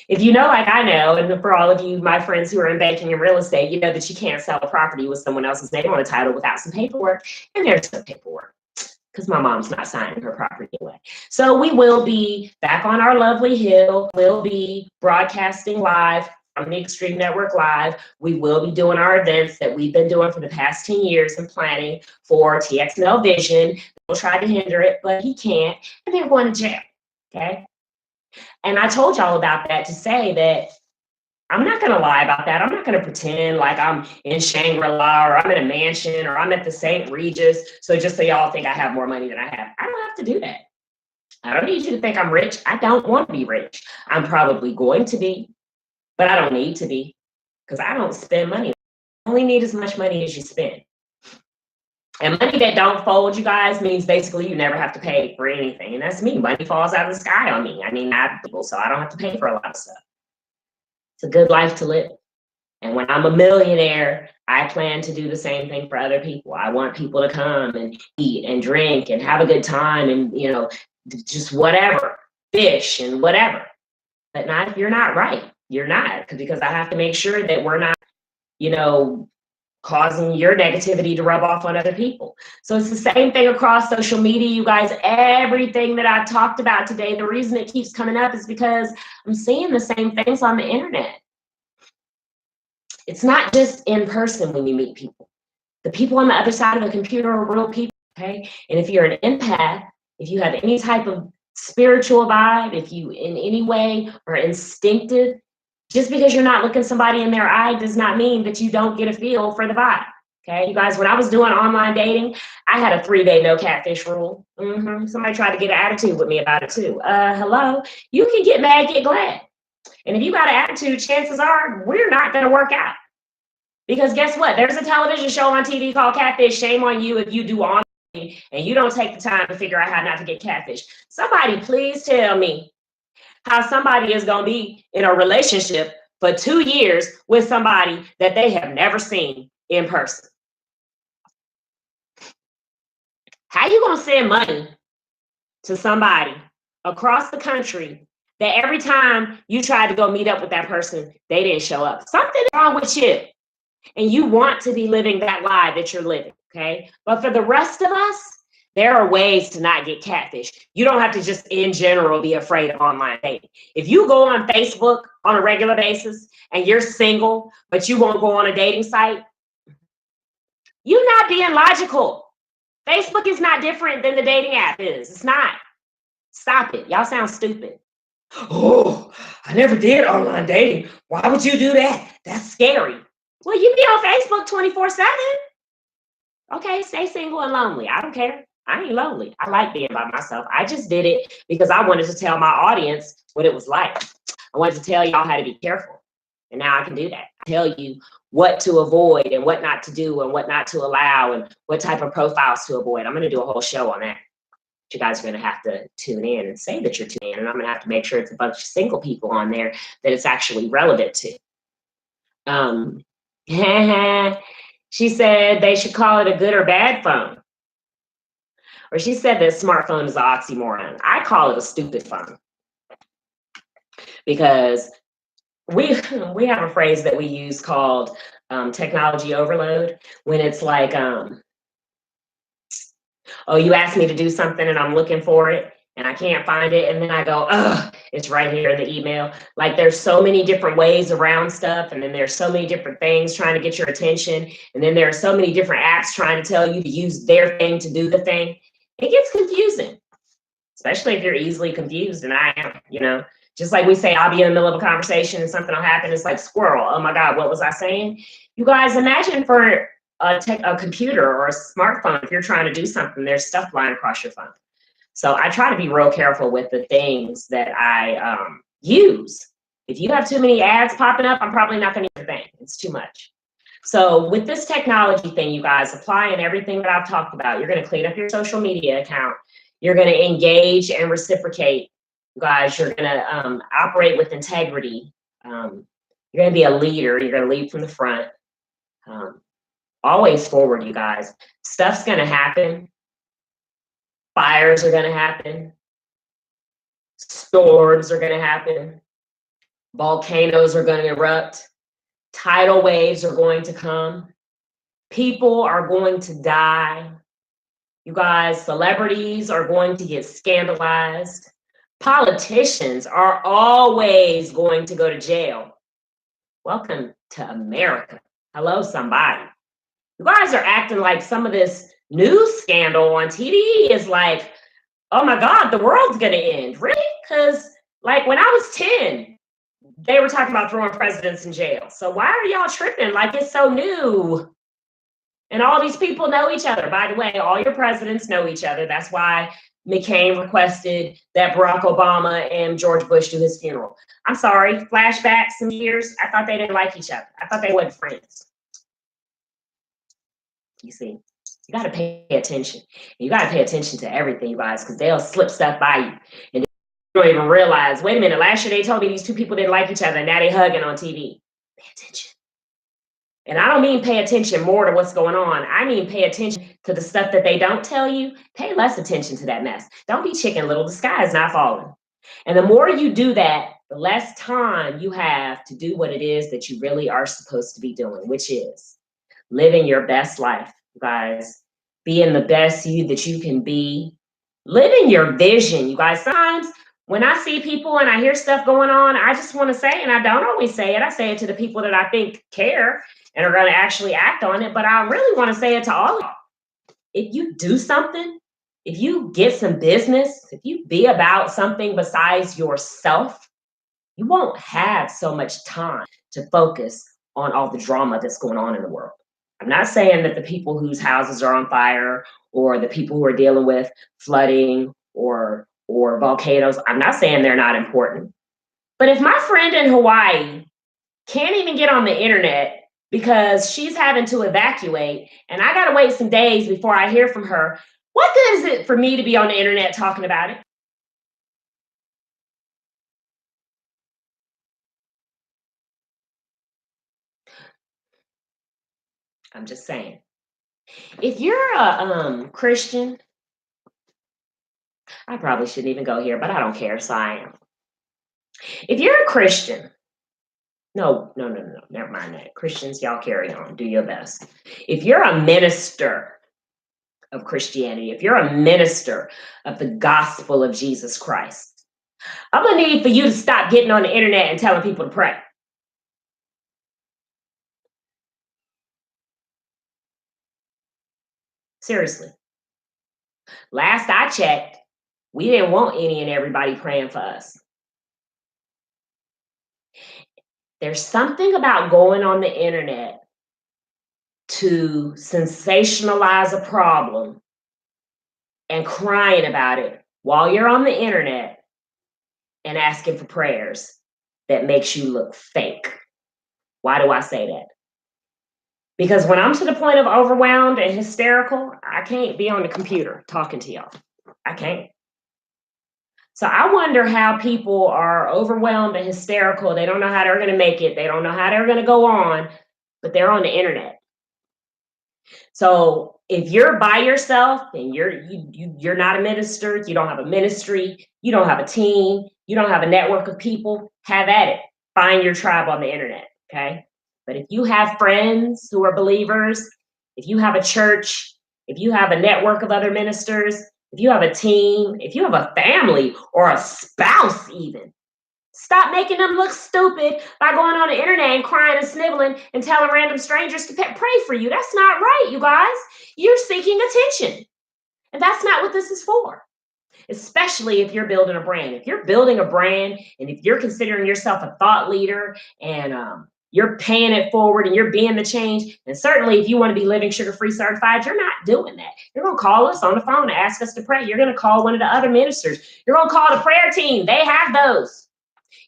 if you know, like I know, and for all of you, my friends who are in banking and real estate, you know that you can't sell a property with someone else's name on the title without some paperwork. And there's some paperwork because my mom's not signing her property away. So we will be back on our lovely hill. We'll be broadcasting live from the Extreme Network Live. We will be doing our events that we've been doing for the past 10 years and planning for TXNL Vision. We'll try to hinder it, but he can't. And they're going to jail. Okay. And I told y'all about that to say that I'm not going to lie about that. I'm not going to pretend like I'm in Shangri-La or I'm in a mansion or I'm at the St. Regis. So just so y'all think I have more money than I have. I don't have to do that. I don't need you to think I'm rich. I don't want to be rich. I'm probably going to be, but I don't need to be because I don't spend money. I only need as much money as you spend. And money that don't fold, you guys, means basically you never have to pay for anything. And that's me. Money falls out of the sky on me. I mean, I have people, so I don't have to pay for a lot of stuff. It's a good life to live. And when I'm a millionaire, I plan to do the same thing for other people. I want people to come and eat and drink and have a good time and, just whatever, fish and whatever. But not if you're not right. You're not, because I have to make sure that we're not, causing your negativity to rub off on other people. So it's the same thing across social media, you guys. Everything that I've talked about today, the reason it keeps coming up is because I'm seeing the same things on the internet. It's not just in person when you meet people. The people on the other side of the computer are real people, okay? And if you're an empath, if you have any type of spiritual vibe, if you in any way are instinctive, just because you're not looking somebody in their eye does not mean that you don't get a feel for the vibe. Okay, you guys, when I was doing online dating, I had a 3-day no catfish rule. Somebody tried to get an attitude with me about it too. Hello, you can get mad, get glad. And if you got an attitude, chances are we're not going to work out. Because guess what? There's a television show on TV called Catfish. Shame on you if you do online and you don't take the time to figure out how not to get catfish. Somebody please tell me how somebody is going to be in a relationship for 2 years with somebody that they have never seen in person. How you going to send money to somebody across the country that every time you tried to go meet up with that person, they didn't show up? Something's wrong with you. And you want to be living that lie that you're living, okay? But for the rest of us, there are ways to not get catfish. You don't have to just in general be afraid of online dating. If you go on Facebook on a regular basis and you're single, but you won't go on a dating site, you're not being logical. Facebook is not different than the dating app is. It's not. Stop it. Y'all sound stupid. Oh, I never did online dating. Why would you do that? That's scary. Well, you be on Facebook 24/7. Okay, stay single and lonely. I don't care. I ain't lonely. I like being by myself. I just did it because I wanted to tell my audience what it was like. I wanted to tell y'all how to be careful. And now I can do that. I tell you what to avoid and what not to do and what not to allow and what type of profiles to avoid. I'm going to do a whole show on that. You guys are going to have to tune in and say that you're tuning in. And I'm going to have to make sure it's a bunch of single people on there that it's actually relevant to. She said they should call it a good or bad phone. Or she said that smartphone is an oxymoron. I call it a stupid phone. Because we have a phrase that we use called technology overload, when it's like, oh, you asked me to do something and I'm looking for it and I can't find it. And then I go, it's right here in the email. Like there's so many different ways around stuff. And then there's so many different things trying to get your attention. And then there are so many different apps trying to tell you to use their thing to do the thing. It gets confusing, especially if you're easily confused. And I am, just like we say, I'll be in the middle of a conversation and something will happen. It's like squirrel. Oh my God, what was I saying? You guys, imagine for a computer or a smartphone, if you're trying to do something, there's stuff flying across your phone. So I try to be real careful with the things that I use. If you have too many ads popping up, I'm probably not going to use the thing. It's too much. So with this technology thing, you guys, applying everything that I've talked about, you're going to clean up your social media account. You're going to engage and reciprocate. You guys, you're going to operate with integrity. You're going to be a leader. You're going to lead from the front. Always forward, you guys. Stuff's going to happen. Fires are going to happen. Storms are going to happen. Volcanoes are going to erupt. Tidal waves are going to come. People are going to die. You guys, celebrities are going to get scandalized. Politicians are always going to go to jail. Welcome to America. Hello, somebody. You guys are acting like some of this news scandal on TV is like, oh my God, the world's gonna end. Really? Because like when I was 10, they were talking about throwing presidents in jail. So why are y'all tripping like it's so new? And all these people know each other. By the way, all your presidents know each other. That's why McCain requested that Barack Obama and George Bush do his funeral. I'm sorry, flashback some years. I thought they didn't like each other. I thought they weren't friends. You see, you got to pay attention. You got to pay attention to everything, you guys, because they'll slip stuff by you. And you don't even realize, wait a minute, last year they told me these two people didn't like each other, and now they hugging on TV. Pay attention. And I don't mean pay attention more to what's going on. I mean pay attention to the stuff that they don't tell you. Pay less attention to that mess. Don't be Chicken Little. The sky is not falling. And the more you do that, the less time you have to do what it is that you really are supposed to be doing, which is living your best life, you guys. Being the best you that you can be. Living your vision, you guys. Sometimes When I see people and I hear stuff going on, I just want to say, and I don't always say it, I say it to the people that I think care and are going to actually act on it. But I really want to say it to all of you. If you do something, if you get some business, if you be about something besides yourself, you won't have so much time to focus on all the drama that's going on in the world. I'm not saying that the people whose houses are on fire or the people who are dealing with flooding or volcanoes, I'm not saying they're not important. But if my friend in Hawaii can't even get on the internet because she's having to evacuate and I got to wait some days before I hear from her, what good is it for me to be on the internet talking about it? I'm just saying. If you're a Christian, I probably shouldn't even go here, but I don't care, so I am. If you're a Christian, no, never mind that. Christians, y'all carry on, do your best. If you're a minister of Christianity, if you're a minister of the gospel of Jesus Christ, I'm gonna need for you to stop getting on the internet and telling people to pray. Seriously. Last I checked, we didn't want any and everybody praying for us. There's something about going on the internet to sensationalize a problem and crying about it while you're on the internet and asking for prayers that makes you look fake. Why do I say that? Because when I'm to the point of overwhelmed and hysterical, I can't be on the computer talking to y'all. I can't. So I wonder how people are overwhelmed and hysterical. They don't know how they're going to make it. They don't know how they're going to go on, but they're on the internet. So if you're by yourself and you're not a minister, you don't have a ministry, you don't have a team, you don't have a network of people, have at it. Find your tribe on the internet, okay? But if you have friends who are believers, if you have a church, if you have a network of other ministers, if you have a team, if you have a family or a spouse even, stop making them look stupid by going on the internet and crying and sniveling and telling random strangers to pray for you. That's not right, you guys. You're seeking attention. And that's not what this is for. Especially if you're building a brand. If you're building a brand and if you're considering yourself a thought leader and you're paying it forward and you're being the change, and certainly if you want to be living sugar-free certified, you're not doing that. You're going to call us on the phone and ask us to pray. You're going to call one of the other ministers. You're going to call the prayer team. They have those.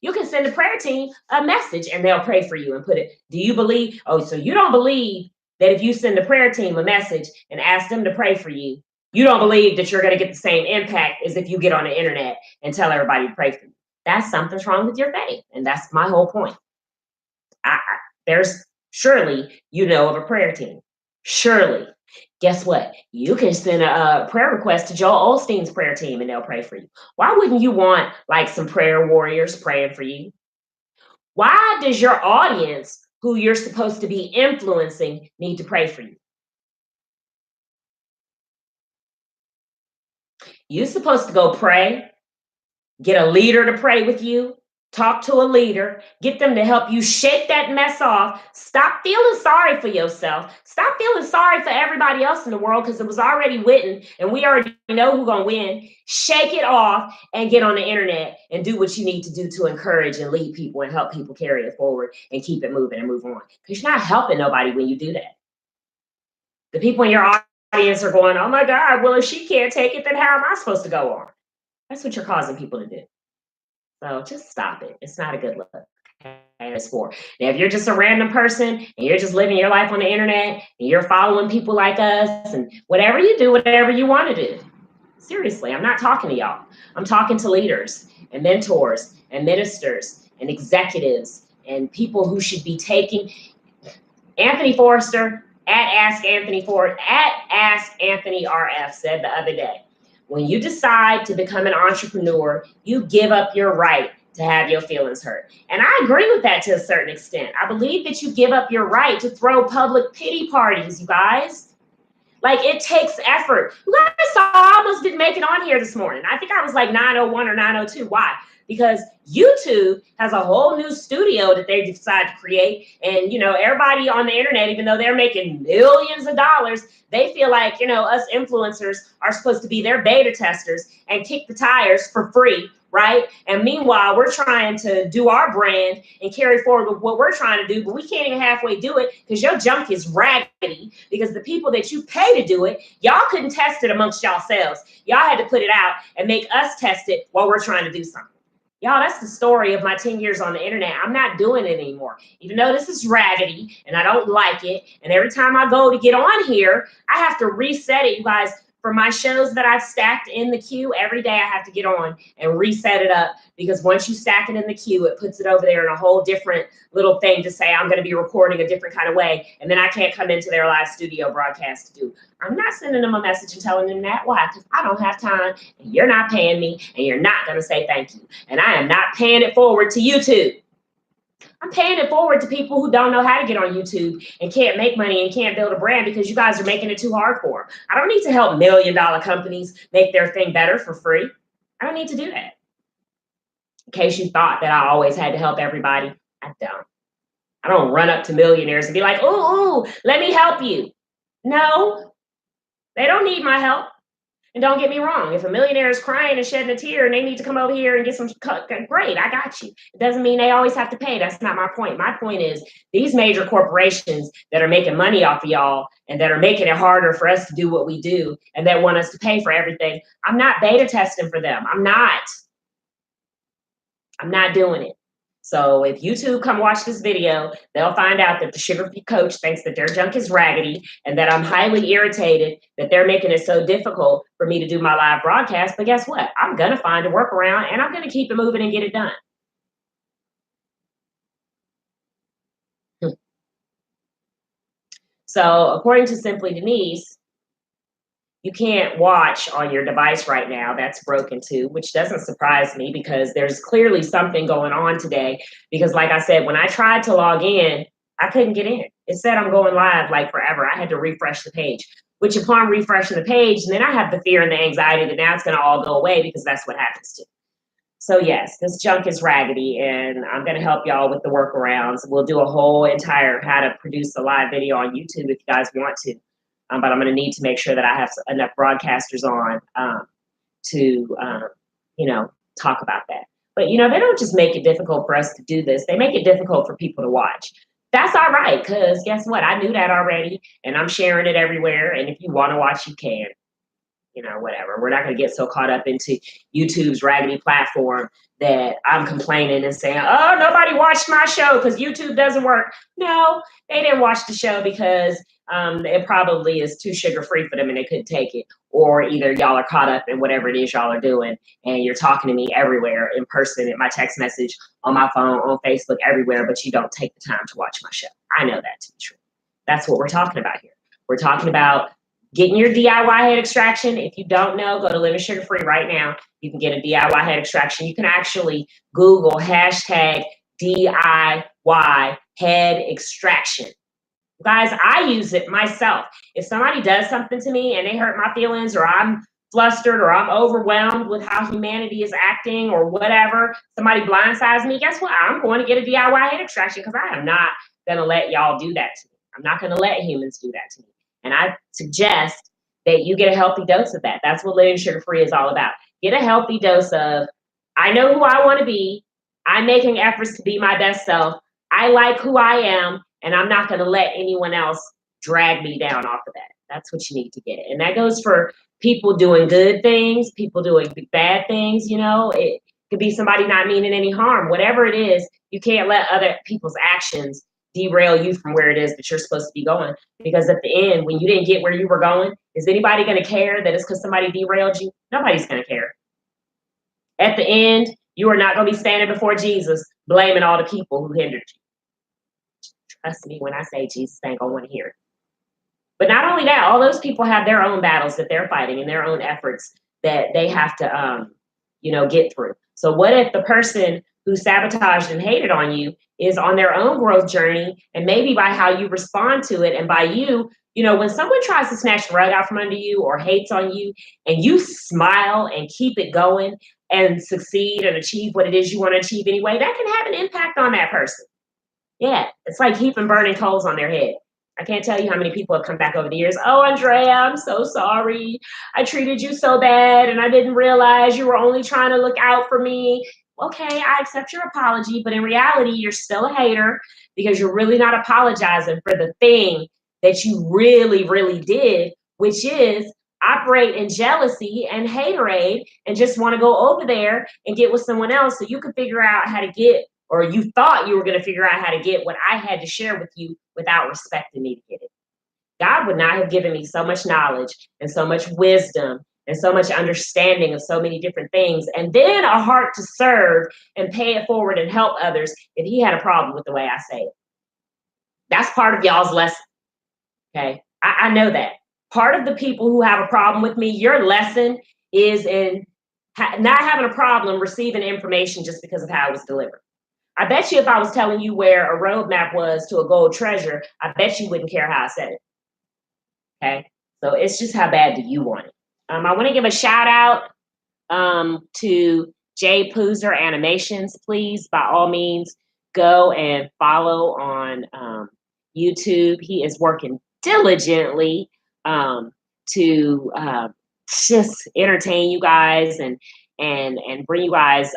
You can send the prayer team a message and they'll pray for you and put it, do you believe? Oh, so you don't believe that if you send the prayer team a message and ask them to pray for you, you don't believe that you're going to get the same impact as if you get on the internet and tell everybody to pray for you. That's something's wrong with your faith. And that's my whole point. There's surely, of a prayer team. Surely. Guess what? You can send a prayer request to Joel Osteen's prayer team and they'll pray for you. Why wouldn't you want like some prayer warriors praying for you? Why does your audience, who you're supposed to be influencing, need to pray for you? You're supposed to go pray, get a leader to pray with you, talk to a leader, get them to help you shake that mess off. Stop feeling sorry for yourself. Stop feeling sorry for everybody else in the world because it was already written and we already know who's going to win. Shake it off and get on the internet and do what you need to do to encourage and lead people and help people carry it forward and keep it moving and move on. Because you're not helping nobody when you do that. The people in your audience are going, oh my God, well, if she can't take it, then how am I supposed to go on? That's what you're causing people to do. So just stop it. It's not a good look. Okay? It's for. Now, if you're just a random person and you're just living your life on the internet and you're following people like us and whatever you do, whatever you want to do. Seriously, I'm not talking to y'all. I'm talking to leaders and mentors and ministers and executives and people who should be taking. Anthony Forrester at Ask Anthony RF said the other day, when you decide to become an entrepreneur, you give up your right to have your feelings hurt. And I agree with that to a certain extent. I believe that you give up your right to throw public pity parties, you guys. Like, it takes effort. You guys saw I almost didn't make it on here this morning. I think I was like 901 or 902. Why? Because YouTube has a whole new studio that they decided to create. And, you know, everybody on the internet, even though they're making millions of dollars, they feel like, you know, us influencers are supposed to be their beta testers and kick the tires for free, right? And meanwhile, we're trying to do our brand and carry forward with what we're trying to do, but we can't even halfway do it because your junk is raggedy, because the people that you pay to do it, y'all couldn't test it amongst yourselves. Y'all had to put it out and make us test it while we're trying to do something. Y'all, that's the story of my 10 years on the internet. I'm not doing it anymore. Even though this is raggedy and I don't like it, and every time I go to get on here, I have to reset it, you guys. For my shows that I've stacked in the queue, every day I have to get on and reset it up, because once you stack it in the queue, it puts it over there in a whole different little thing to say I'm going to be recording a different kind of way, and then I can't come into their live studio broadcast to do. I'm not sending them a message and telling them that. Why? Because I don't have time, and you're not paying me, and you're not going to say thank you, and I am not paying it forward to YouTube. I'm paying it forward to people who don't know how to get on YouTube and can't make money and can't build a brand, because you guys are making it too hard for them. I don't need to help $1 million companies make their thing better for free. I don't need to do that. In case you thought that I always had to help everybody, I don't. I don't run up to millionaires and be like, ooh, let me help you. No, they don't need my help. And don't get me wrong, if a millionaire is crying and shedding a tear and they need to come over here and get some cut, great, I got you. It doesn't mean they always have to pay. That's not my point. My point is, these major corporations that are making money off of y'all and that are making it harder for us to do what we do and that want us to pay for everything, I'm not beta testing for them. I'm not doing it. So if YouTube come watch this video, they'll find out that the sugar-free coach thinks that their junk is raggedy and that I'm highly irritated that they're making it so difficult for me to do my live broadcast. But guess what? I'm going to find a workaround, and I'm going to keep it moving and get it done. So according to Simply Denise, you can't watch on your device right now. That's broken too, which doesn't surprise me, because there's clearly something going on today. Because like I said, when I tried to log in, I couldn't get in. It said I'm going live like forever. I had to refresh the page, which upon refreshing the page, and then I have the fear and the anxiety that now it's going to all go away, because that's what happens to. So yes, this junk is raggedy, and I'm going to help y'all with the workarounds. We'll do a whole entire how to produce a live video on YouTube if you guys want to. But I'm going to need to make sure that I have enough broadcasters on to, you know, talk about that. But, you know, they don't just make it difficult for us to do this. They make it difficult for people to watch. That's all right, because guess what? I knew that already, and I'm sharing it everywhere. And if you want to watch, you can. You know, whatever. We're not going to get so caught up into YouTube's raggedy platform that I'm complaining and saying, oh, nobody watched my show because YouTube doesn't work. No, they didn't watch the show because it probably is too sugar-free for them and they couldn't take it. Or either y'all are caught up in whatever it is y'all are doing and you're talking to me everywhere, in person, in my text message, on my phone, on Facebook, everywhere, but you don't take the time to watch my show. I know that to be true. That's what we're talking about here. We're talking about getting your DIY head extraction. If you don't know, go to Living Sugar Free right now. You can get a DIY head extraction. You can actually Google hashtag DIY head extraction. Guys, I use it myself. If somebody does something to me and they hurt my feelings, or I'm flustered, or I'm overwhelmed with how humanity is acting, or whatever, somebody blindsides me, guess what? I'm going to get a DIY head extraction, because I am not going to let y'all do that to me. I'm not going to let humans do that to me. And I suggest that you get a healthy dose of that. That's what Living Sugar Free is all about. Get a healthy dose of, I know who I want to be. I'm making efforts to be my best self. I like who I am, and I'm not going to let anyone else drag me down off of that. That's what you need to get. And that goes for people doing good things, people doing bad things. You know, it could be somebody not meaning any harm. Whatever it is, you can't let other people's actions derail you from where it is that you're supposed to be going. Because at the end, when you didn't get where you were going, is anybody going to care that it's because somebody derailed you? Nobody's going to care. At the end, you are not going to be standing before Jesus blaming all the people who hindered you. Trust me when I say Jesus ain't going to want to hear it. But not only that, all those people have their own battles that they're fighting and their own efforts that they have to, you know, get through. So what if the person who sabotaged and hated on you is on their own growth journey, and maybe by how you respond to it, and by you, when someone tries to snatch the rug out from under you or hates on you, and you smile and keep it going and succeed and achieve what it is you want to achieve anyway, that can have an impact on that person. Yeah, it's like heaping burning coals on their head. I can't tell you how many people have come back over the years. Oh, Andrea, I'm so sorry. I treated you so bad and I didn't realize you were only trying to look out for me. Okay, I accept your apology, but in reality, you're still a hater because you're really not apologizing for the thing that you really, really did, which is operate in jealousy and haterade and just want to go over there and get with someone else so you can figure out how to get, or you thought you were going to figure out how to get what I had to share with you without respecting me to get it. God would not have given me so much knowledge and so much wisdom and so much understanding of so many different things, and then a heart to serve and pay it forward and help others if he had a problem with the way I say it. That's part of y'all's lesson. Okay. I know that. Part of the people who have a problem with me, your lesson is in not having a problem receiving information just because of how it was delivered. I bet you if I was telling you where a roadmap was to a gold treasure, I bet you wouldn't care how I said it. Okay. So it's just how bad do you want it? I want to give a shout out to Jay Poozer Animations. Please, by all means, go and follow on YouTube. He is working diligently to just entertain you guys and bring you guys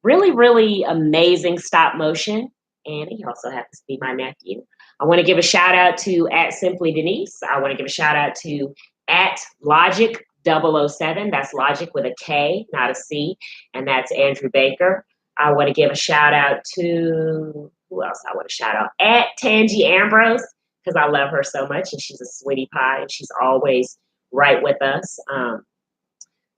really, really amazing stop motion. And he also happens to be my nephew. I want to give a shout out to @SimplyDenise. I want to give a shout out to @Logic007. That's Logic with a K, not a C. And that's Andrew Baker. I want to give a shout out to, who else I want to shout out? @Tangi Ambrose, because I love her so much and she's a sweetie pie and she's always right with us.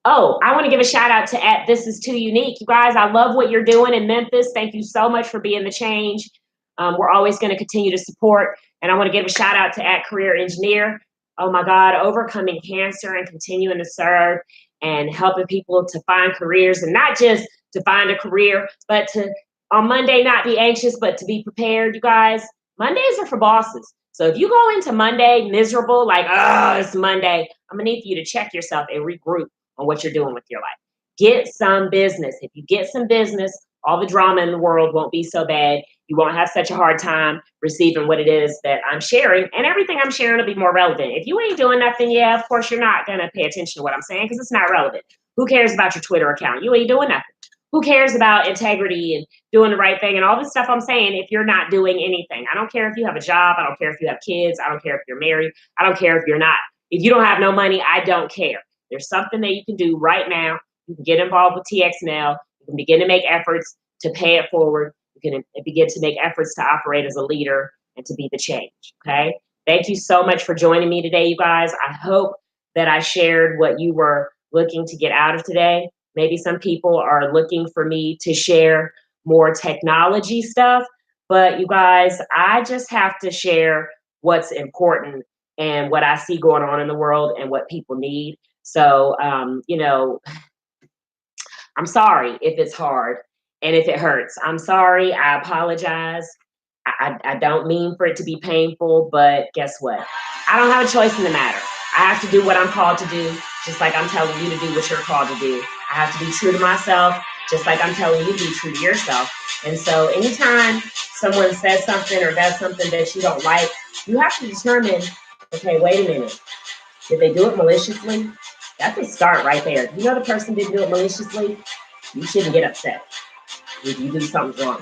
Oh, I want to give a shout out to @ThisIsTooUnique. You guys, I love what you're doing in Memphis. Thank you so much for being the change. We're always going to continue to support. And I want to give a shout out to @Career Engineer. Oh my God, overcoming cancer and continuing to serve and helping people to find careers, and not just to find a career, but to on Monday not be anxious, but to be prepared. You guys, Mondays are for bosses. So if you go into Monday miserable, like, oh, it's Monday, I'm gonna need for you to check yourself and regroup on what you're doing with your life. Get some business. If you get some business, all the drama in the world won't be so bad. You won't have such a hard time receiving what it is that I'm sharing, and everything I'm sharing will be more relevant. If you ain't doing nothing, yeah, of course you're not gonna pay attention to what I'm saying because it's not relevant. Who cares about your Twitter account? You ain't doing nothing. Who cares about integrity and doing the right thing and all this stuff I'm saying if you're not doing anything? I don't care if you have a job. I don't care if you have kids. I don't care if you're married. I don't care if you're not. If you don't have no money, I don't care. There's something that you can do right now. You can get involved with TXNL. You can begin to make efforts to pay it forward. You can begin to make efforts to operate as a leader and to be the change, okay? Thank you so much for joining me today, you guys. I hope that I shared what you were looking to get out of today. Maybe some people are looking for me to share more technology stuff, but you guys, I just have to share what's important and what I see going on in the world and what people need. So, I'm sorry if it's hard and if it hurts. I'm sorry. I apologize. I don't mean for it to be painful, but guess what? I don't have a choice in the matter. I have to do what I'm called to do, just like I'm telling you to do what you're called to do. I have to be true to myself, just like I'm telling you to be true to yourself. And so anytime someone says something or does something that you don't like, you have to determine, okay, wait a minute. Did they do it maliciously? That's a start right there. If you know the person didn't do it maliciously, you shouldn't get upset if you do something wrong.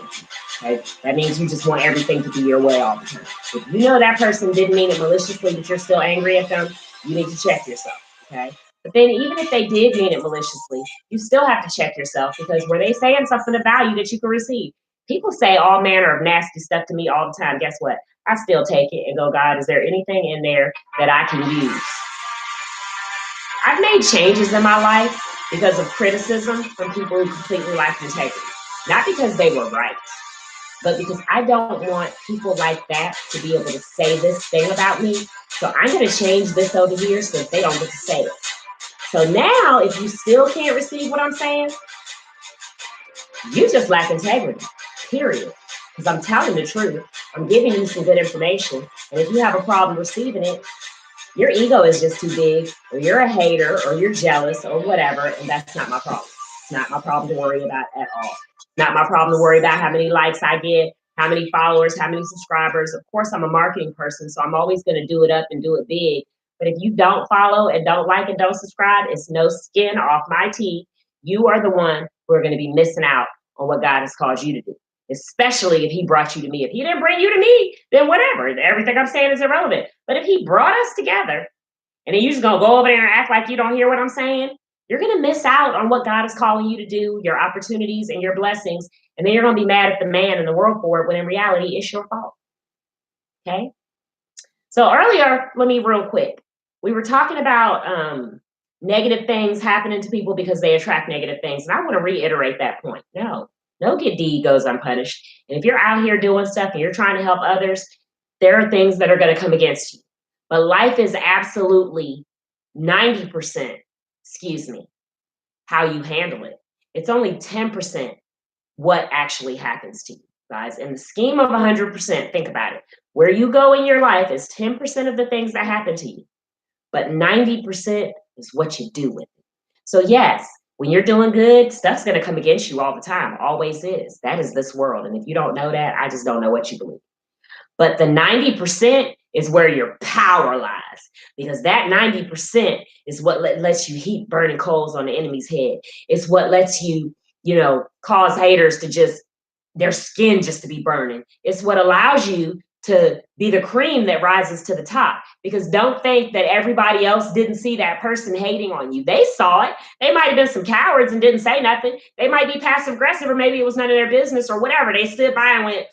Okay? That means you just want everything to be your way all the time. If you know that person didn't mean it maliciously, but you're still angry at them, you need to check yourself. Okay? But then even if they did mean it maliciously, you still have to check yourself, because were they saying something of value that you can receive? People say all manner of nasty stuff to me all the time. Guess what? I still take it and go, God, is there anything in there that I can use? I've made changes in my life because of criticism from people who completely lack integrity. Not because they were right, but because I don't want people like that to be able to say this thing about me. So I'm going to change this over here so that they don't get to say it. So now, if you still can't receive what I'm saying, You just lack integrity, period. Because I'm telling the truth. I'm giving you some good information. And if you have a problem receiving it, your ego is just too big, or you're a hater, or you're jealous, or whatever, and that's not my problem. It's not my problem to worry about at all. Not my problem to worry about how many likes I get, how many followers, how many subscribers. Of course, I'm a marketing person, so I'm always going to do it up and do it big. But if you don't follow and don't like and don't subscribe, it's no skin off my teeth. You are the one who are going to be missing out on what God has called you to do, especially if he brought you to me. If he didn't bring you to me, then whatever. Everything I'm saying is irrelevant. But if he brought us together and then you're just going to go over there and act like you don't hear what I'm saying, you're going to miss out on what God is calling you to do, your opportunities and your blessings. And then you're going to be mad at the man in the world for it when in reality it's your fault. Okay? So earlier, let me real quick. We were talking about negative things happening to people because they attract negative things. And I want to reiterate that point. No good deed goes unpunished. And if you're out here doing stuff and you're trying to help others, there are things that are going to come against you. But life is absolutely 90%, how you handle it. It's only 10% what actually happens to you, guys. In the scheme of 100%, think about it. Where you go in your life is 10% of the things that happen to you, but 90% is what you do with it. So, yes, when you're doing good, stuff's going to come against you all the time. Always is. That is this world. And if you don't know that, I just don't know what you believe. But the 90% is where your power lies, because that 90% is what lets you heap burning coals on the enemy's head. It's what lets you, cause haters to just, their skin just to be burning. It's what allows you to be the cream that rises to the top. Because don't think that everybody else didn't see that person hating on you. They saw it. They might have been some cowards and didn't say nothing. They might be passive aggressive, or maybe it was none of their business or whatever. They stood by and went,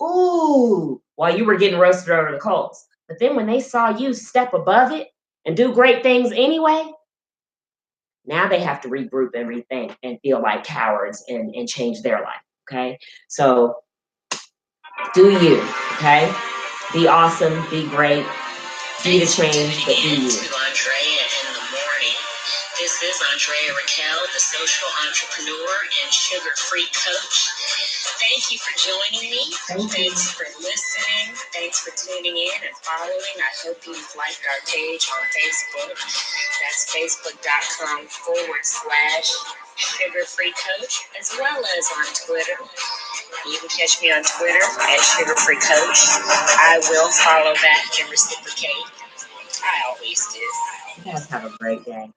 ooh, while you were getting roasted over the coals. But then when they saw you step above it and do great things anyway, now they have to regroup and rethink and feel like cowards and change their life. Okay. So do you, okay? Be awesome, be great, be the change, but be you. To Andrea in the morning. This is Andrea Raquel, the social entrepreneur and sugar-free coach. Thank you for joining me. Thanks for listening. Thanks for tuning in and following. I hope you've liked our page on Facebook. That's facebook.com/sugar-free coach, as well as on Twitter. You can catch me on Twitter at sugar-free coach. I will follow back and reciprocate. I always do. You guys have a great day.